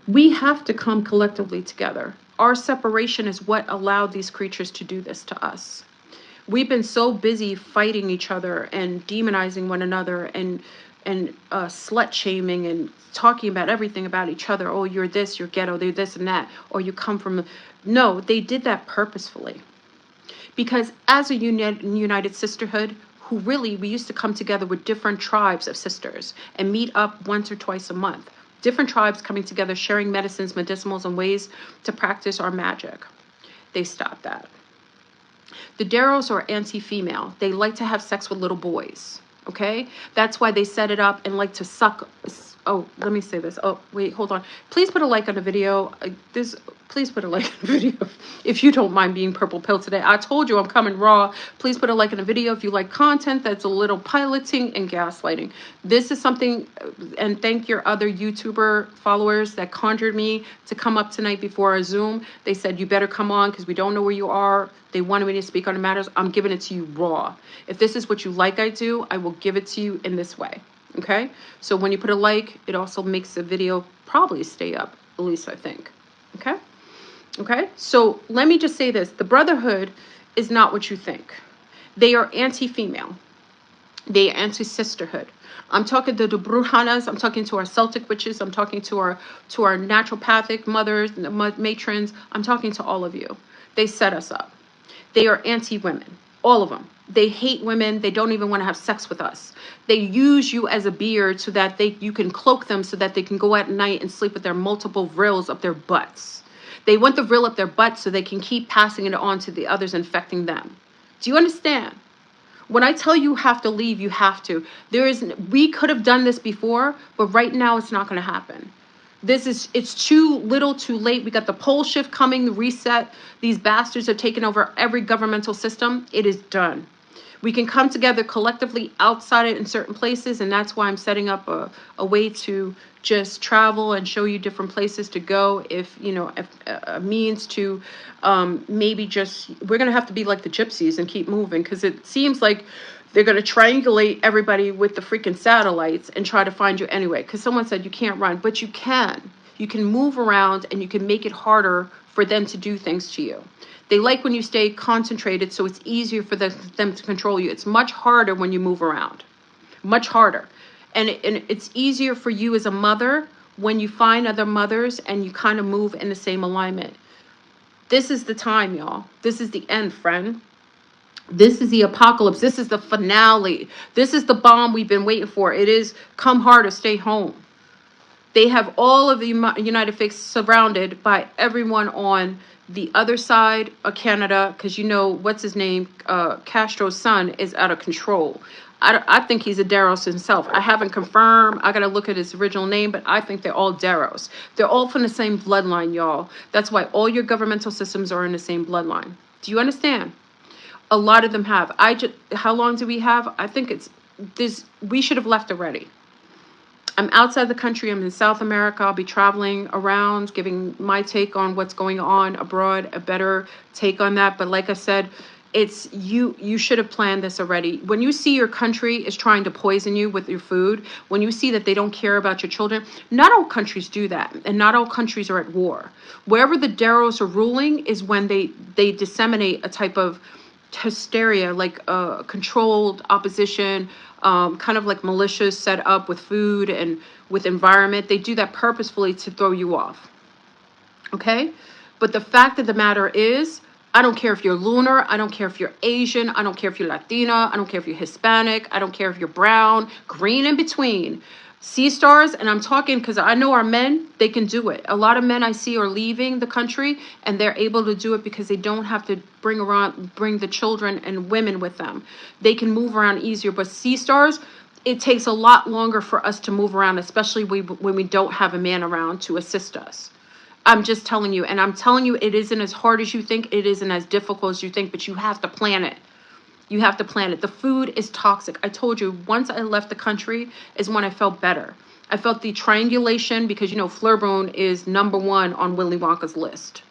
We have to come collectively together. Our separation is what allowed these creatures to do this to us. We've been so busy fighting each other and demonizing one another and slut shaming and talking about everything about each other. Oh, you're this, you're ghetto, they're this and that, or you come from. No, they did that purposefully. Because as a united sisterhood, who really, we used to come together with different tribes of sisters and meet up once or twice a month. Different tribes coming together, sharing medicines, medicinals, and ways to practice our magic. They stopped that. The Deros are anti-female. They like to have sex with little boys, okay? That's why they set it up and like to suck. Oh, let me say this. Oh, wait, hold on. Please put a like on the video. Please put a like on the video if you don't mind being purple pill today. I told you I'm coming raw. Please put a like on the video if you like content that's a little piloting and gaslighting. This is something, and thank your other YouTuber followers that conjured me to come up tonight before our Zoom. They said, you better come on because we don't know where you are. They wanted me to speak on the matters. I'm giving it to you raw. If this is what you like I do, I will give it to you in this way. Okay, so when you put a like, it also makes the video probably stay up, at least I think. Okay, so let me just say this. The Brotherhood is not what you think. They are anti-female. They are anti-sisterhood. I'm talking to the Brujanas. I'm talking to our Celtic witches. I'm talking to our naturopathic mothers, matrons. I'm talking to all of you. They set us up. They are anti-women, all of them. They hate women. They don't even want to have sex with us. They use you as a beard so that you can cloak them so that they can go at night and sleep with their multiple vrills up their butts. They want the vrill up their butts so they can keep passing it on to the others, infecting them. Do you understand? When I tell you have to leave, you have to. We could have done this before, but right now it's not going to happen. It's too little, too late. We got the pole shift coming, the reset. These bastards have taken over every governmental system. It is done. We can come together collectively outside it in certain places, and that's why I'm setting up a way to just travel and show you different places to go. If a means to maybe just, we're gonna have to be like the gypsies and keep moving, because it seems like they're gonna triangulate everybody with the freaking satellites and try to find you anyway. Because someone said you can't run, but you can. You can move around and you can make it harder for them to do things to you. They like when you stay concentrated, so it's easier for them to control you. It's much harder when you move around. Much harder. And it's easier for you as a mother when you find other mothers and you kind of move in the same alignment. This is the time, y'all. This is the end, friend. This is the apocalypse. This is the finale. This is the bomb we've been waiting for. It is come hard or stay home. They have all of the United States surrounded by everyone on the other side of Canada, because you know, what's his name? Castro's son is out of control. I think he's a Daros himself. I haven't confirmed. I got to look at his original name, but I think they're all Daros. They're all from the same bloodline, y'all. That's why all your governmental systems are in the same bloodline. Do you understand? A lot of them have. How long do we have? I think it's this. We should have left already. I'm outside the country. I'm in South America. I'll be traveling around, giving my take on what's going on abroad, a better take on that. But like I said, it's you should have planned this already. When you see your country is trying to poison you with your food, when you see that they don't care about your children, not all countries do that, and not all countries are at war. Wherever the Daros are ruling is when they disseminate a type of hysteria, like controlled opposition, kind of like militias set up with food and with environment. They do that purposefully to throw you off. Okay? But the fact of the matter is, I don't care if you're lunar, I don't care if you're Asian, I don't care if you're Latina, I don't care if you're Hispanic, I don't care if you're brown, green in between. Sea stars, and I'm talking because I know our men, they can do it. A lot of men I see are leaving the country, and they're able to do it because they don't have to bring the children and women with them. They can move around easier. But sea stars, it takes a lot longer for us to move around, especially when we don't have a man around to assist us. I'm just telling you, and I'm telling you, it isn't as hard as you think. It isn't as difficult as you think, but you have to plan it. You have to plan it. The food is toxic. I told you, once I left the country is when I felt better. I felt the triangulation, because, you know, Fleur Brun is #1 on Willy Wonka's list.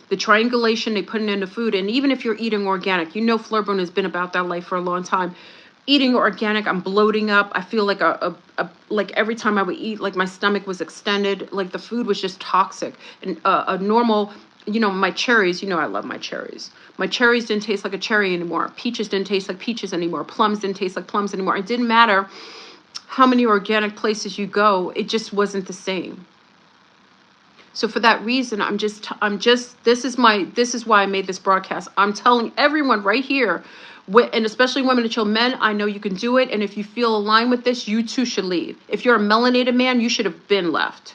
The triangulation, they put it in the food. And even if you're eating organic, you know Fleur Brun has been about that life for a long time. Eating organic, I'm bloating up. I feel like like every time I would eat, like my stomach was extended. Like the food was just toxic. And a normal, you know, my cherries, you know I love my cherries. My cherries didn't taste like a cherry anymore. Peaches didn't taste like peaches anymore. Plums didn't taste like plums anymore. It didn't matter how many organic places you go. It just wasn't the same. So for that reason, this is why I made this broadcast. I'm telling everyone right here, and especially women and children, men, I know you can do it. And if you feel aligned with this, you too should leave. If you're a melanated man, you should have been left.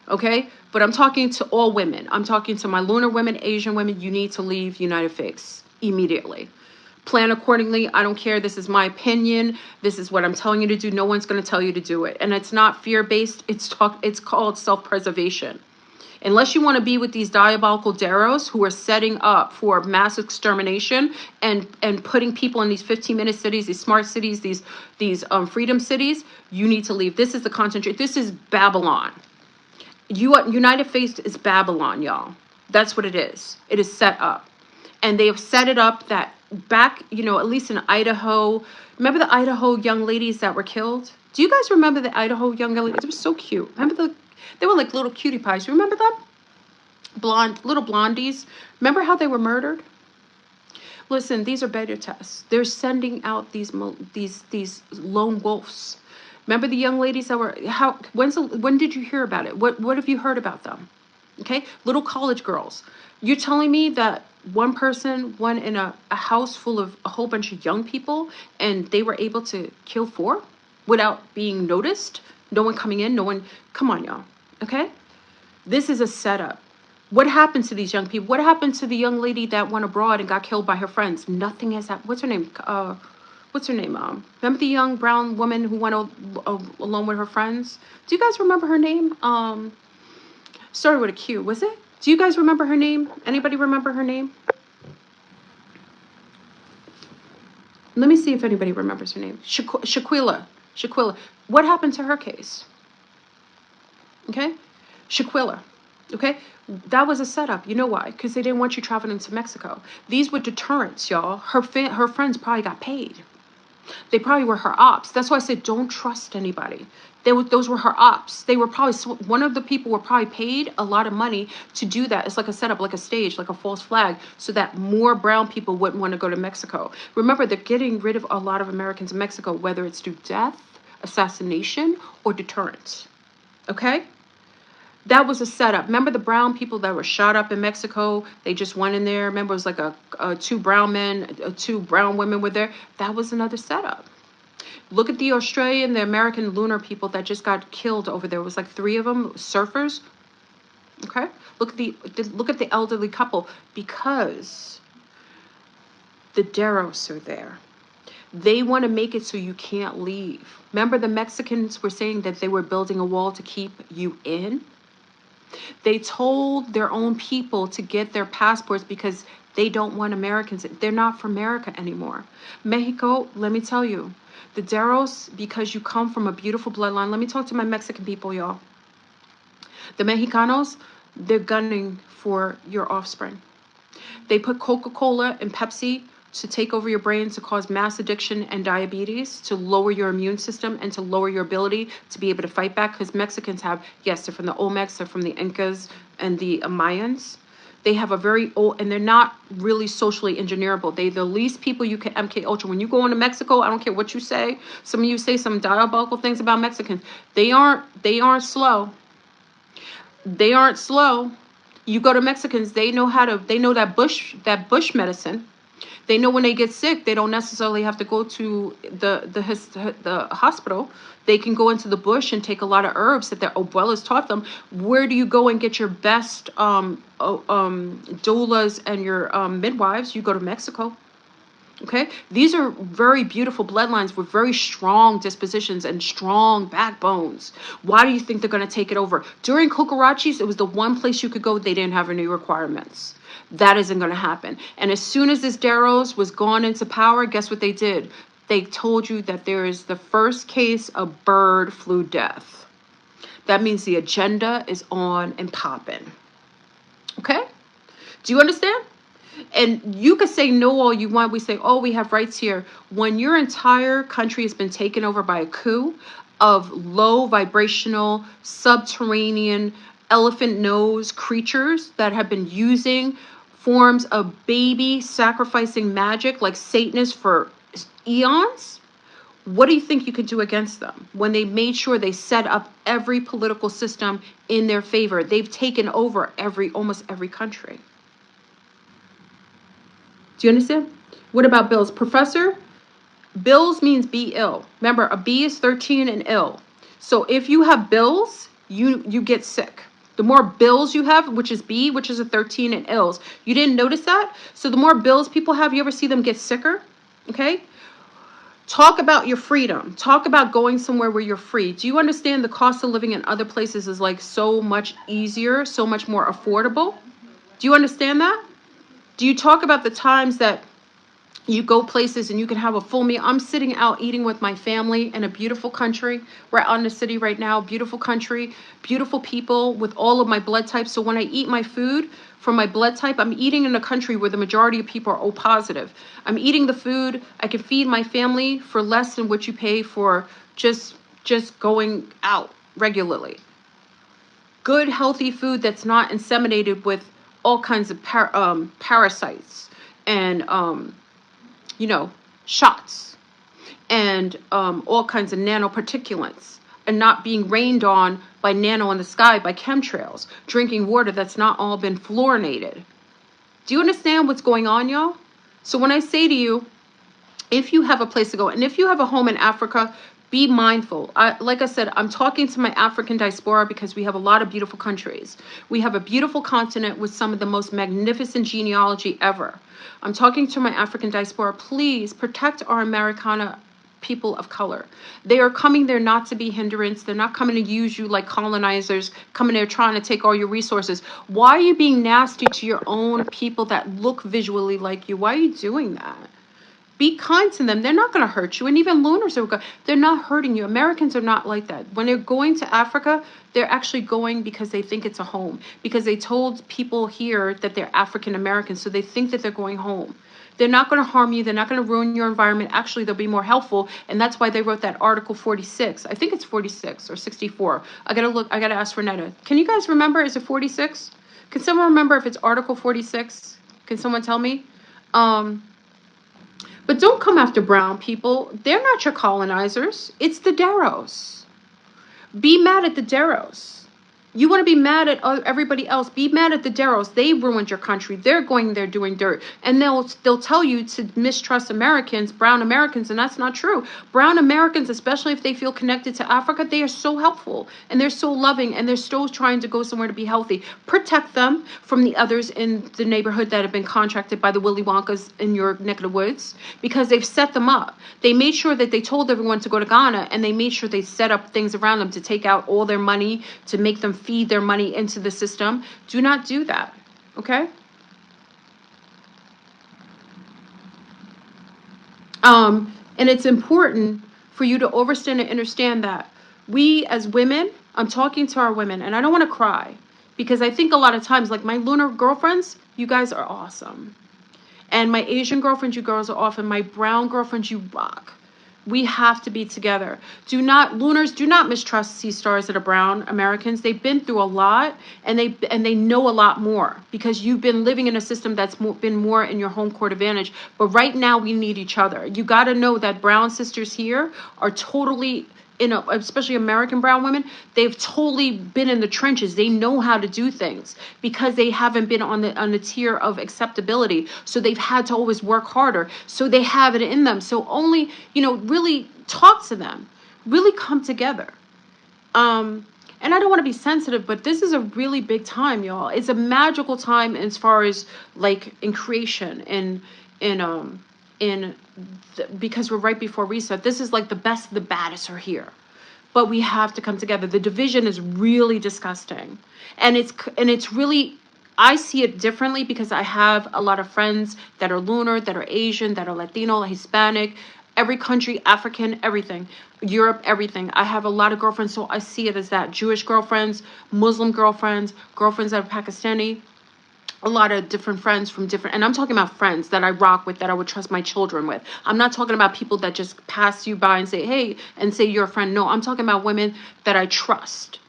Okay? But I'm talking to all women. I'm talking to my lunar women, Asian women. You need to leave United States immediately. Plan accordingly. I don't care. This is my opinion. This is what I'm telling you to do. No one's going to tell you to do it. And it's not fear-based. It's called self-preservation. Unless you want to be with these diabolical Daros who are setting up for mass extermination and putting people in these 15-minute cities, these smart cities, these freedom cities, you need to leave. This is the concentration. This is Babylon. United States is Babylon, y'all. That's what it is. It is set up. And they have set it up that back, you know, at least in Idaho. Remember the Idaho young ladies that were killed? Do you guys remember the Idaho young ladies? It was so cute. Remember they were like little cutie pies. You remember them? Little blondies. Remember how they were murdered? Listen, these are beta tests. They're sending out these lone wolves. Remember the young ladies that were, when did you hear about it? What have you heard about them? Okay, little college girls. You're telling me that one person went in a house full of a whole bunch of young people and they were able to kill 4 without being noticed? No one coming in, no one, come on, y'all. Okay? This is a setup. What happened to these young people? What happened to the young lady that went abroad and got killed by her friends? Nothing has happened. What's her name? Remember the young brown woman who went along with her friends? Do you guys remember her name? Started with a Q, was it? Do you guys remember her name? Anybody remember her name? Let me see if anybody remembers her name. Shaquilla. What happened to her case? Okay? Shaquilla. Okay? That was a setup. You know why? Because they didn't want you traveling to Mexico. These were deterrents, y'all. Her friends probably got paid. They probably were her ops. That's why I said don't trust anybody. Those were her ops. They were probably, one of the people were probably paid a lot of money to do that. It's like a setup, like a stage, like a false flag, so that more brown people wouldn't want to go to Mexico. Remember, they're getting rid of a lot of Americans in Mexico, whether it's through death, assassination, or deterrence. Okay? That was a setup. Remember the brown people that were shot up in Mexico? They just went in there. Remember, it was like 2 brown men, 2 brown women were there. That was another setup. Look at the Australian, the American lunar people that just got killed over there. It was like 3 of them, surfers. Okay, look at the elderly couple, because the Deros are there. They want to make it so you can't leave. Remember, the Mexicans were saying that they were building a wall to keep you in. They told their own people to get their passports because they don't want Americans. They're not from America anymore. Mexico, let me tell you, the Deros, because you come from a beautiful bloodline. Let me talk to my Mexican people, y'all. The Mexicanos, they're gunning for your offspring. They put Coca-Cola and Pepsi to take over your brain, to cause mass addiction and diabetes, to lower your immune system and to lower your ability to be able to fight back. Because Mexicans have, yes, they're from the Olmecs, they're from the Incas and the Mayans. They have a very old, and they're not really socially engineerable. They're the least people you can MK Ultra. When you go into Mexico, I don't care what you say. Some of you say some diabolical things about Mexicans. They aren't slow. They aren't slow. You go to Mexicans, they know that bush medicine. They know when they get sick, they don't necessarily have to go to the hospital. They can go into the bush and take a lot of herbs that their abuelas taught them. Where do you go and get your best doulas and your midwives? You go to Mexico. Okay, these are very beautiful bloodlines with very strong dispositions and strong backbones. Why do you think they're going to take it over? During Cucarachis, it was the one place you could go. They didn't have any requirements. That isn't going to happen. And as soon as this Deros was gone into power, guess what they did? They told you that there is the first case of bird flu death. That means the agenda is on and popping. Okay? Do you understand? And you could say no all you want. We say, oh, we have rights here. When your entire country has been taken over by a coup of low vibrational, subterranean, elephant nose creatures that have been using forms of baby sacrificing magic like Satanists for eons, what do you think you could do against them? When they made sure they set up every political system in their favor, they've taken over almost every country. Do you understand? What about bills? Professor, bills means be ill. Remember, a B is 13 and ill. So if you have bills, you get sick. The more bills you have, which is B, which is a 13 and ills. You didn't notice that? So the more bills people have, you ever see them get sicker? Okay? Talk about your freedom. Talk about going somewhere where you're free. Do you understand the cost of living in other places is like so much easier, so much more affordable? Do you understand that? Do you talk about the times that you go places and you can have a full meal? I'm sitting out eating with my family in a beautiful country. We're out in the city right now. Beautiful country, beautiful people with all of my blood types. So when I eat my food from my blood type, I'm eating in a country where the majority of people are O positive. I'm eating the food. I can feed my family for less than what you pay for just going out regularly. Good, healthy food that's not inseminated with all kinds of parasites and shots and all kinds of nanoparticulates, and not being rained on by nano in the sky by chemtrails, drinking water that's not all been fluorinated. Do you understand what's going on, y'all? So when I say to you, if you have a place to go, and if you have a home in Africa, be mindful. Like I said, I'm talking to my African diaspora because we have a lot of beautiful countries. We have a beautiful continent with some of the most magnificent genealogy ever. I'm talking to my African diaspora. Please protect our Americana people of color. They are coming there not to be hindrance. They're not coming to use you like colonizers, coming there trying to take all your resources. Why are you being nasty to your own people that look visually like you? Why are you doing that? Be kind to them. They're not going to hurt you. And even lunars they're not hurting you. Americans are not like that. When they're going to Africa, they're actually going because they think it's a home. Because they told people here that they're African Americans, so they think that they're going home. They're not going to harm you. They're not going to ruin your environment. Actually, they'll be more helpful. And that's why they wrote that Article 46. I think it's 46 or 64. I got to ask Renetta. Can you guys remember? Is it 46? Can someone remember if it's Article 46? Can someone tell me? But don't come after brown people. They're not your colonizers. It's the Deros. Be mad at the Deros. You want to be mad at everybody else. Be mad at the Darrows. They ruined your country. They're going there doing dirt. And they'll tell you to mistrust Americans, brown Americans, and that's not true. Brown Americans, especially if they feel connected to Africa, they are so helpful and they're so loving and they're still trying to go somewhere to be healthy. Protect them from the others in the neighborhood that have been contracted by the Willy Wonkas in your neck of the woods, because they've set them up. They made sure that they told everyone to go to Ghana, and they made sure they set up things around them to take out all their money, to make them feed their money into the system. Do not do that, okay? And it's important for you to understand and understand that we as women, I'm talking to our women, and I don't want to cry, because I think a lot of times, like my lunar girlfriends, you guys are awesome. And my Asian girlfriends, you girls are awesome. My brown girlfriends, you rock. We have to be together. Lunars, do not mistrust sea stars that are brown Americans. They've been through a lot, and they know a lot more, because you've been living in a system that's been more in your home court advantage. But right now we need each other. You got to know that brown sisters here are totally, especially American brown women, they've totally been in the trenches. They know how to do things because they haven't been on the tier of acceptability. So they've had to always work harder. So they have it in them. So only, really talk to them, really come together. And I don't want to be sensitive, but this is a really big time, y'all. It's a magical time as far as like in creation because we're right before reset. This is like the best, the baddest are here, but we have to come together. The division is really disgusting, and it's really, I see it differently because I have a lot of friends that are lunar, that are Asian, that are Latino, Hispanic, every country, African, everything, Europe, everything. I have a lot of girlfriends, so I see it as that. Jewish girlfriends, Muslim girlfriends, girlfriends that are Pakistani, a lot of different friends from different, and I'm talking about friends that I rock with, that I would trust my children with. I'm not talking about people that just pass you by and say, hey, and say you're a friend. No, I'm talking about women that I trust.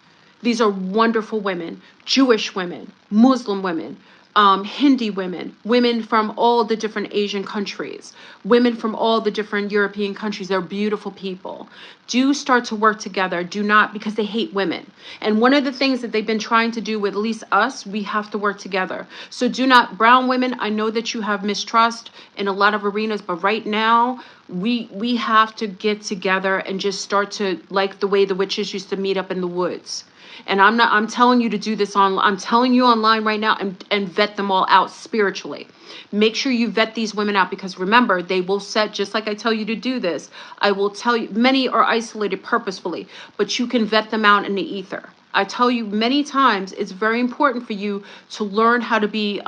These are wonderful women, Jewish women, Muslim women, Hindi women, women from all the different Asian countries, women from all the different European countries. They're beautiful people. Do start to work together. Do not, because they hate women. And one of the things that they've been trying to do with at least us, we have to work together. So do not, brown women, I know that you have mistrust in a lot of arenas, but right now we have to get together and just start to, like the way the witches used to meet up in the woods. And I'm telling you to do this I'm telling you online right now, and vet them all out spiritually. Make sure you vet these women out, because remember, they will set, just like I tell you to do this, I will tell you, many are isolated purposefully, but you can vet them out in the ether. I tell you many times, it's very important for you to learn how to be,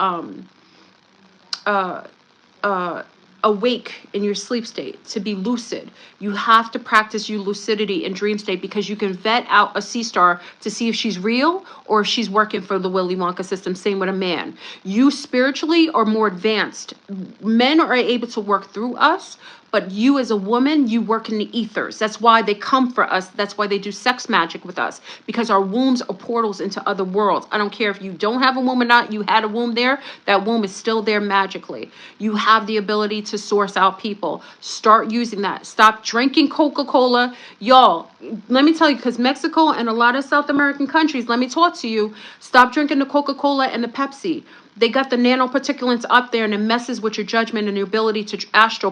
awake in your sleep state, to be lucid. You have to practice your lucidity in dream state, because you can vet out a sea star to see if she's real or if she's working for the Willy Wonka system. Same with a man. You spiritually are more advanced. Men are able to work through us, but you as a woman, you work in the ethers. That's why they come for us. That's why they do sex magic with us, because our wombs are portals into other worlds. I don't care if you don't have a womb or not. You had a womb there. That womb is still there magically. You have the ability to source out people. Start using that. Stop drinking Coca-Cola. Y'all, let me tell you, because Mexico and a lot of South American countries, let me talk to you. Stop drinking the Coca-Cola and the Pepsi. They got the nanoparticulates up there, and it messes with your judgment and your ability to astral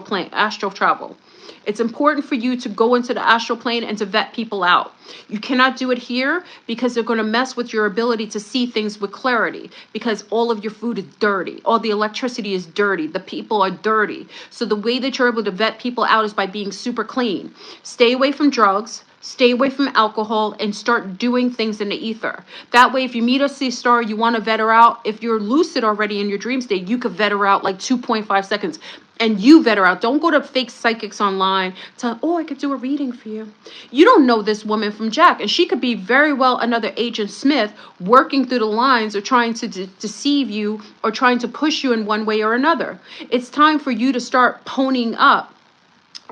travel. It's important for you to go into the astral plane and to vet people out. You cannot do it here, because they're going to mess with your ability to see things with clarity, because all of your food is dirty. All the electricity is dirty. The people are dirty. So the way that you're able to vet people out is by being super clean. Stay away from drugs. Stay away from alcohol, and start doing things in the ether. That way, if you meet a sea star, you want to vet her out. If you're lucid already in your dream state, you could vet her out like 2.5 seconds. And you vet her out. Don't go to fake psychics online. Tell, oh, I could do a reading for you. You don't know this woman from Jack. And she could be very well another Agent Smith working through the lines, or trying to deceive you, or trying to push you in one way or another. It's time for you to start ponying up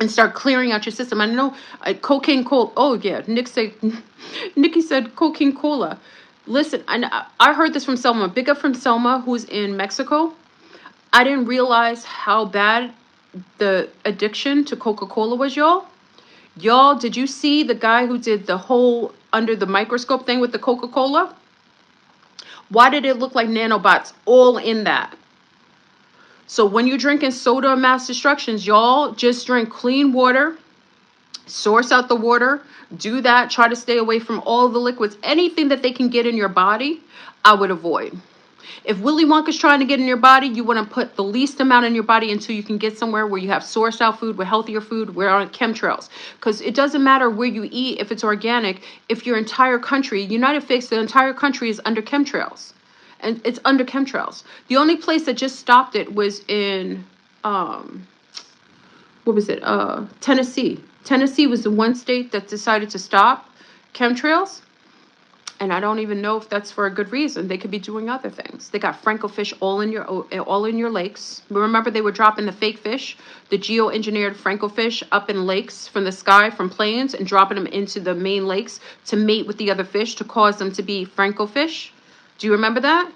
and start clearing out your system. I know cocaine cola. Oh yeah, Nikki said cocaine cola. Listen, I heard this from Selma. Big up from Selma, who's in Mexico. I didn't realize how bad the addiction to Coca-Cola was, y'all. Y'all, did you see the guy who did the whole under the microscope thing with the Coca-Cola? Why did it look like nanobots all in that? So when you're drinking soda or mass destructions, y'all just drink clean water, source out the water, do that. Try to stay away from all the liquids. Anything that they can get in your body, I would avoid. If Willy Wonka's trying to get in your body, you want to put the least amount in your body until you can get somewhere where you have sourced out food, with healthier food, where on chemtrails. Because it doesn't matter where you eat, if it's organic, if your entire country, United States, the entire country is under chemtrails. And it's under chemtrails. The only place that just stopped it was in, what was it? Tennessee. Tennessee was the one state that decided to stop chemtrails. And I don't even know if that's for a good reason. They could be doing other things. They got Franco fish all in your lakes. Remember, they were dropping the fake fish, the geo-engineered Franco fish up in lakes from the sky, from planes, and dropping them into the main lakes to mate with the other fish to cause them to be Franco fish. Do you remember that?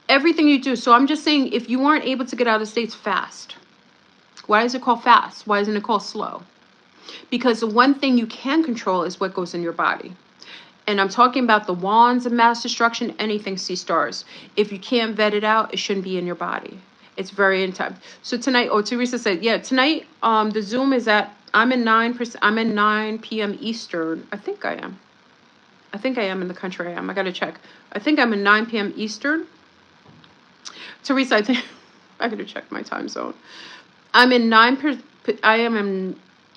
Everything you do. So I'm just saying, if you aren't able to get out of the States fast, why is it called fast? Why isn't it called slow? Because the one thing you can control is what goes in your body. And I'm talking about the wands of mass destruction, anything sea stars. If you can't vet it out, it shouldn't be in your body. It's very intense. So tonight, Teresa said, yeah, tonight, the Zoom is at, I'm in 9 p.m. Eastern. I think I am. I think I am in the country I am. I got to check. I think I'm in 9 p.m. Eastern. Teresa, I think, I got to check my time zone. I am in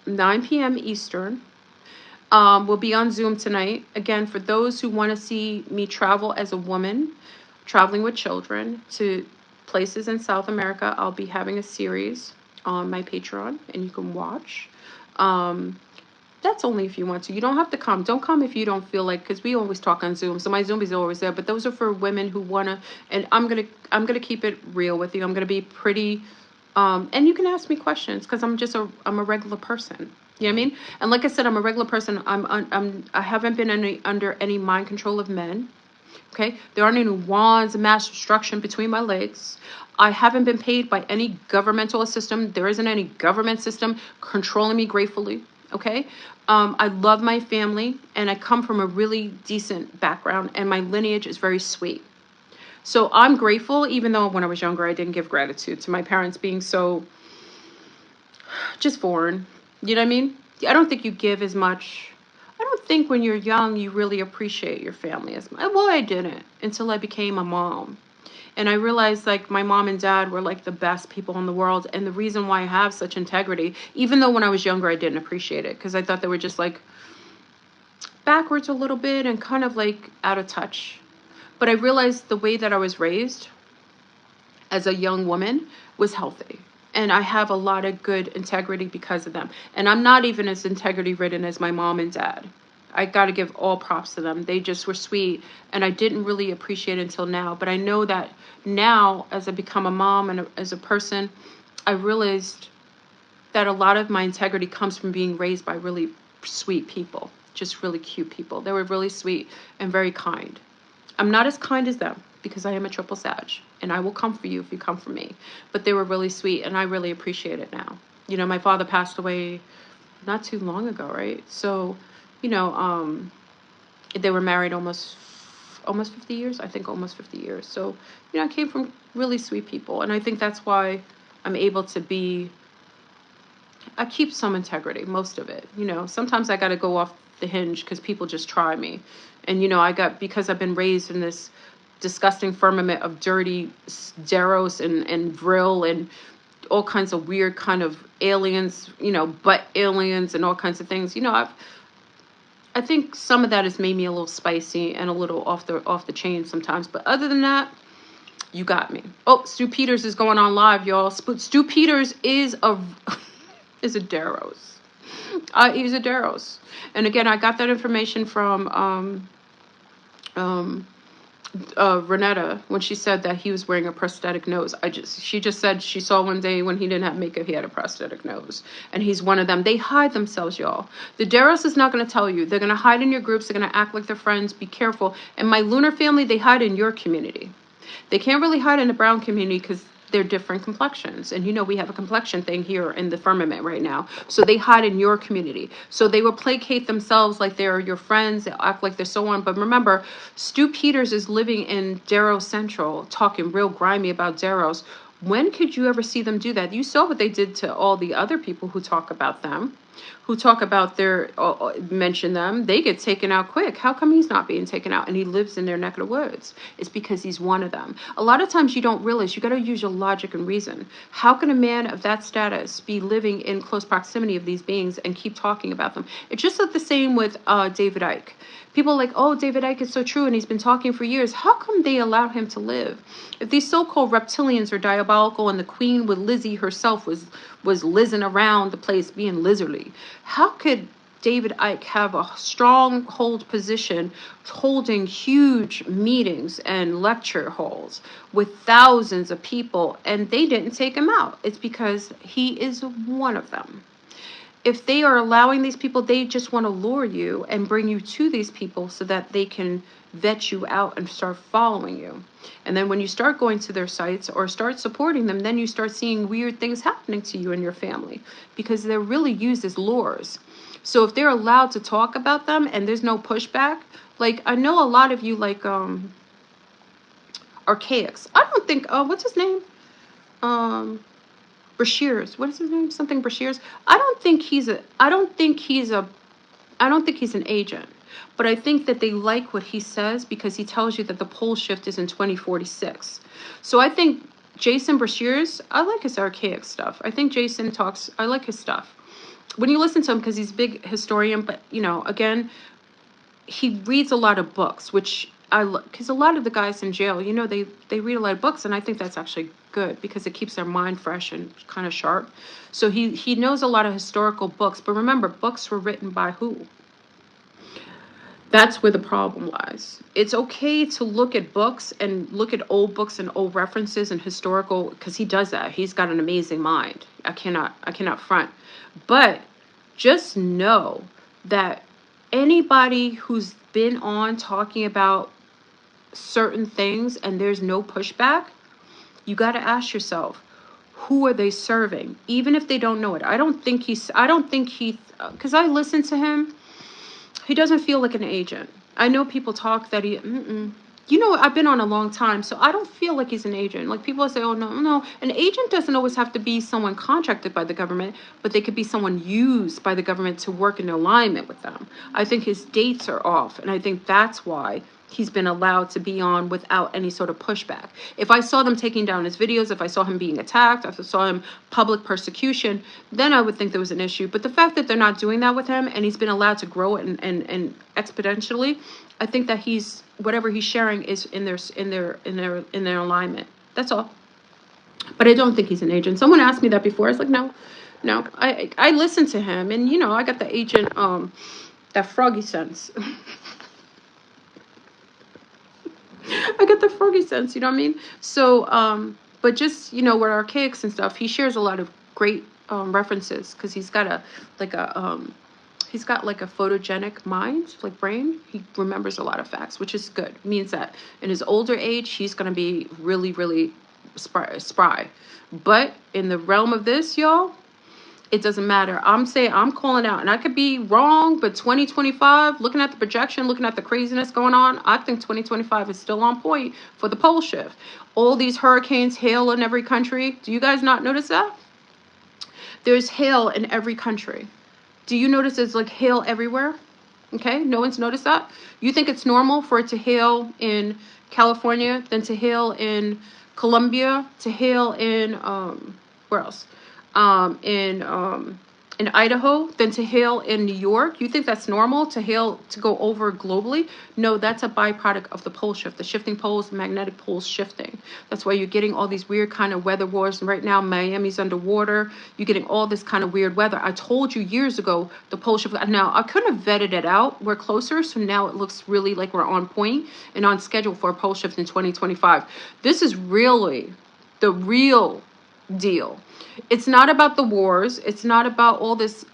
9 p.m. Eastern. We'll be on Zoom tonight. Again, for those who want to see me travel as a woman, traveling with children to places in South America, I'll be having a series on my Patreon, and you can watch. That's only if you want to. You don't have to come. Don't come if you don't feel like, because we always talk on Zoom. So my Zoom is always there. But those are for women who want to, and I'm gonna keep it real with you. I'm gonna be pretty, and you can ask me questions, because I'm a regular person. You know what I mean? And like I said, I'm a regular person. I haven't been under any mind control of men. Okay? There aren't any wands of mass destruction between my legs. I haven't been paid by any governmental system. There isn't any government system controlling me gratefully. Okay? I love my family, and I come from a really decent background, and my lineage is very sweet. So I'm grateful, even though when I was younger, I didn't give gratitude to my parents being so just foreign. You know what I mean? I don't think you give as much. I don't think when you're young, you really appreciate your family as much. Well, I didn't until I became a mom. And I realized, like, my mom and dad were like the best people in the world. And the reason why I have such integrity, even though when I was younger, I didn't appreciate it, because I thought they were just like backwards a little bit and kind of like out of touch. But I realized the way that I was raised as a young woman was healthy. And I have a lot of good integrity because of them. And I'm not even as integrity ridden as my mom and dad. I got to give all props to them. They just were sweet. And I didn't really appreciate it until now. But I know that now, as I become a mom and as a person, I realized that a lot of my integrity comes from being raised by really sweet people. Just really cute people. They were really sweet and very kind. I'm not as kind as them, because I am a triple Sag, and I will come for you if you come for me. But they were really sweet, and I really appreciate it now. You know, my father passed away not too long ago, right? So, you know, they were married almost 50 years, I think almost 50 years. So, you know, I came from really sweet people, and I think that's why I'm able to I keep some integrity, most of it. You know, sometimes I got to go off the hinge because people just try me. And, you know, because I've been raised in this disgusting firmament of dirty Deros and Vril and all kinds of weird kind of aliens, you know, butt aliens and all kinds of things. You know, I think some of that has made me a little spicy and a little off the chain sometimes. But other than that, you got me. Oh, Stu Peters is going on live, y'all. Stu Peters is a Deros. He's a Deros. And again, I got that information from Renetta, when she said that he was wearing a prosthetic nose. She just said she saw one day when he didn't have makeup, he had a prosthetic nose. And he's one of them. They hide themselves, y'all. The Deros is not going to tell you. They're going to hide in your groups. They're going to act like they're friends. Be careful. And my lunar family, they hide in your community. They can't really hide in the brown community because they're different complexions. And you know, we have a complexion thing here in the firmament right now. So they hide in your community. So they will placate themselves like they're your friends, they act like they're so on. But remember, Stu Peters is living in Darrow Central, talking real grimy about Darrow's. When could you ever see them do that? You saw what they did to all the other people who talk about them, who talk about their, mention them. They get taken out quick. How come he's not being taken out and he lives in their neck of the woods? It's because he's one of them. A lot of times you don't realize, you got to use your logic and reason. How can a man of that status be living in close proximity of these beings and keep talking about them? It's just like the same with David Icke. People are like, oh, David Icke is so true and he's been talking for years. How come they allow him to live? If these so-called reptilians are diabolical and the queen with Lizzie herself was lizzing around the place being lizardly, how could David Icke have a stronghold position holding huge meetings and lecture halls with thousands of people and they didn't take him out? It's because he is one of them. If they are allowing these people, they just want to lure you and bring you to these people so that they can vet you out and start following you. And then when you start going to their sites or start supporting them, then you start seeing weird things happening to you and your family because they're really used as lures. So if they're allowed to talk about them and there's no pushback, like I know a lot of you like Archaics. I don't think, what's his name? Brashears. What is his name? Something Brashears. I don't think he's an agent. But I think that they like what he says because he tells you that the pole shift is in 2046. So I think Jason Brashears, I like his archaic stuff. I think Jason talks, I like his stuff. When you listen to him, because he's a big historian, but you know, again, he reads a lot of books, which because a lot of the guys in jail, you know, they read a lot of books, and I think that's actually good because it keeps their mind fresh and kind of sharp. So he knows a lot of historical books, but remember, books were written by who? That's where the problem lies. It's okay to look at books and look at old books and old references and historical, because he does that. He's got an amazing mind. I cannot front. But just know that anybody who's been on talking about certain things and there's no pushback, you got to ask yourself, who are they serving? Even if they don't know it. I don't think he, because I listen to him, he doesn't feel like an agent. I know people talk that he, you know, I've been on a long time, so I don't feel like he's an agent. Like people say, oh, no. An agent doesn't always have to be someone contracted by the government, but they could be someone used by the government to work in alignment with them. I think his dates are off, and I think that's why he's been allowed to be on without any sort of pushback. If I saw them taking down his videos, if I saw him being attacked, if I saw him public persecution, then I would think there was an issue. But the fact that they're not doing that with him and he's been allowed to grow and exponentially, I think that he's, whatever he's sharing is in their alignment. That's all. But I don't think he's an agent. Someone asked me that before. I was like, no. I listen to him, and you know, I got the agent, that froggy sense. I get the froggy sense, you know what I mean? So, but just, you know, with archaics and stuff, he shares a lot of great references because he's got a photogenic mind, like brain. He remembers a lot of facts, which is good. It means that in his older age, he's going to be really, really spry. But in the realm of this, y'all, it doesn't matter. I'm calling out, and I could be wrong, but 2025, looking at the projection, looking at the craziness going on, I think 2025 is still on point for the pole shift. All these hurricanes, hail in every country. Do you guys not notice that? There's hail in every country. Do you notice there's like hail everywhere? Okay, no one's noticed that? You think it's normal for it to hail in California, then to hail in Colombia, to hail in, where else? In Idaho, then to hail in New York. You think that's normal to hail to go over globally? No, that's a byproduct of the pole shift, the shifting poles, the magnetic poles shifting. That's why you're getting all these weird kind of weather wars. And right now, Miami's underwater. You're getting all this kind of weird weather. I told you years ago the pole shift. Now I could have vetted it out. We're closer, so now it looks really like we're on point and on schedule for a pole shift in 2025. This is really the real deal. It's not about the wars. It's not about all this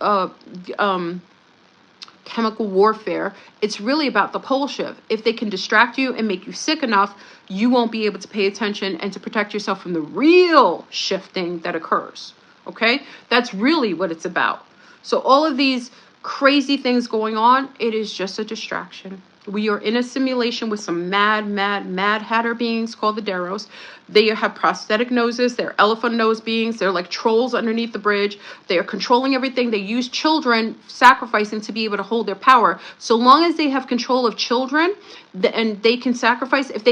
chemical warfare. It's really about the pole shift. If they can distract you and make you sick enough, you won't be able to pay attention and to protect yourself from the real shifting that occurs. Okay? That's really what it's about. So all of these crazy things going on, it is just a distraction. We are in a simulation with some mad hatter beings called the Deros. They have prosthetic noses. They're elephant nose beings. They're like trolls underneath the bridge. They are controlling everything. They use children, sacrificing to be able to hold their power. So long as they have control of children and they can sacrifice, if they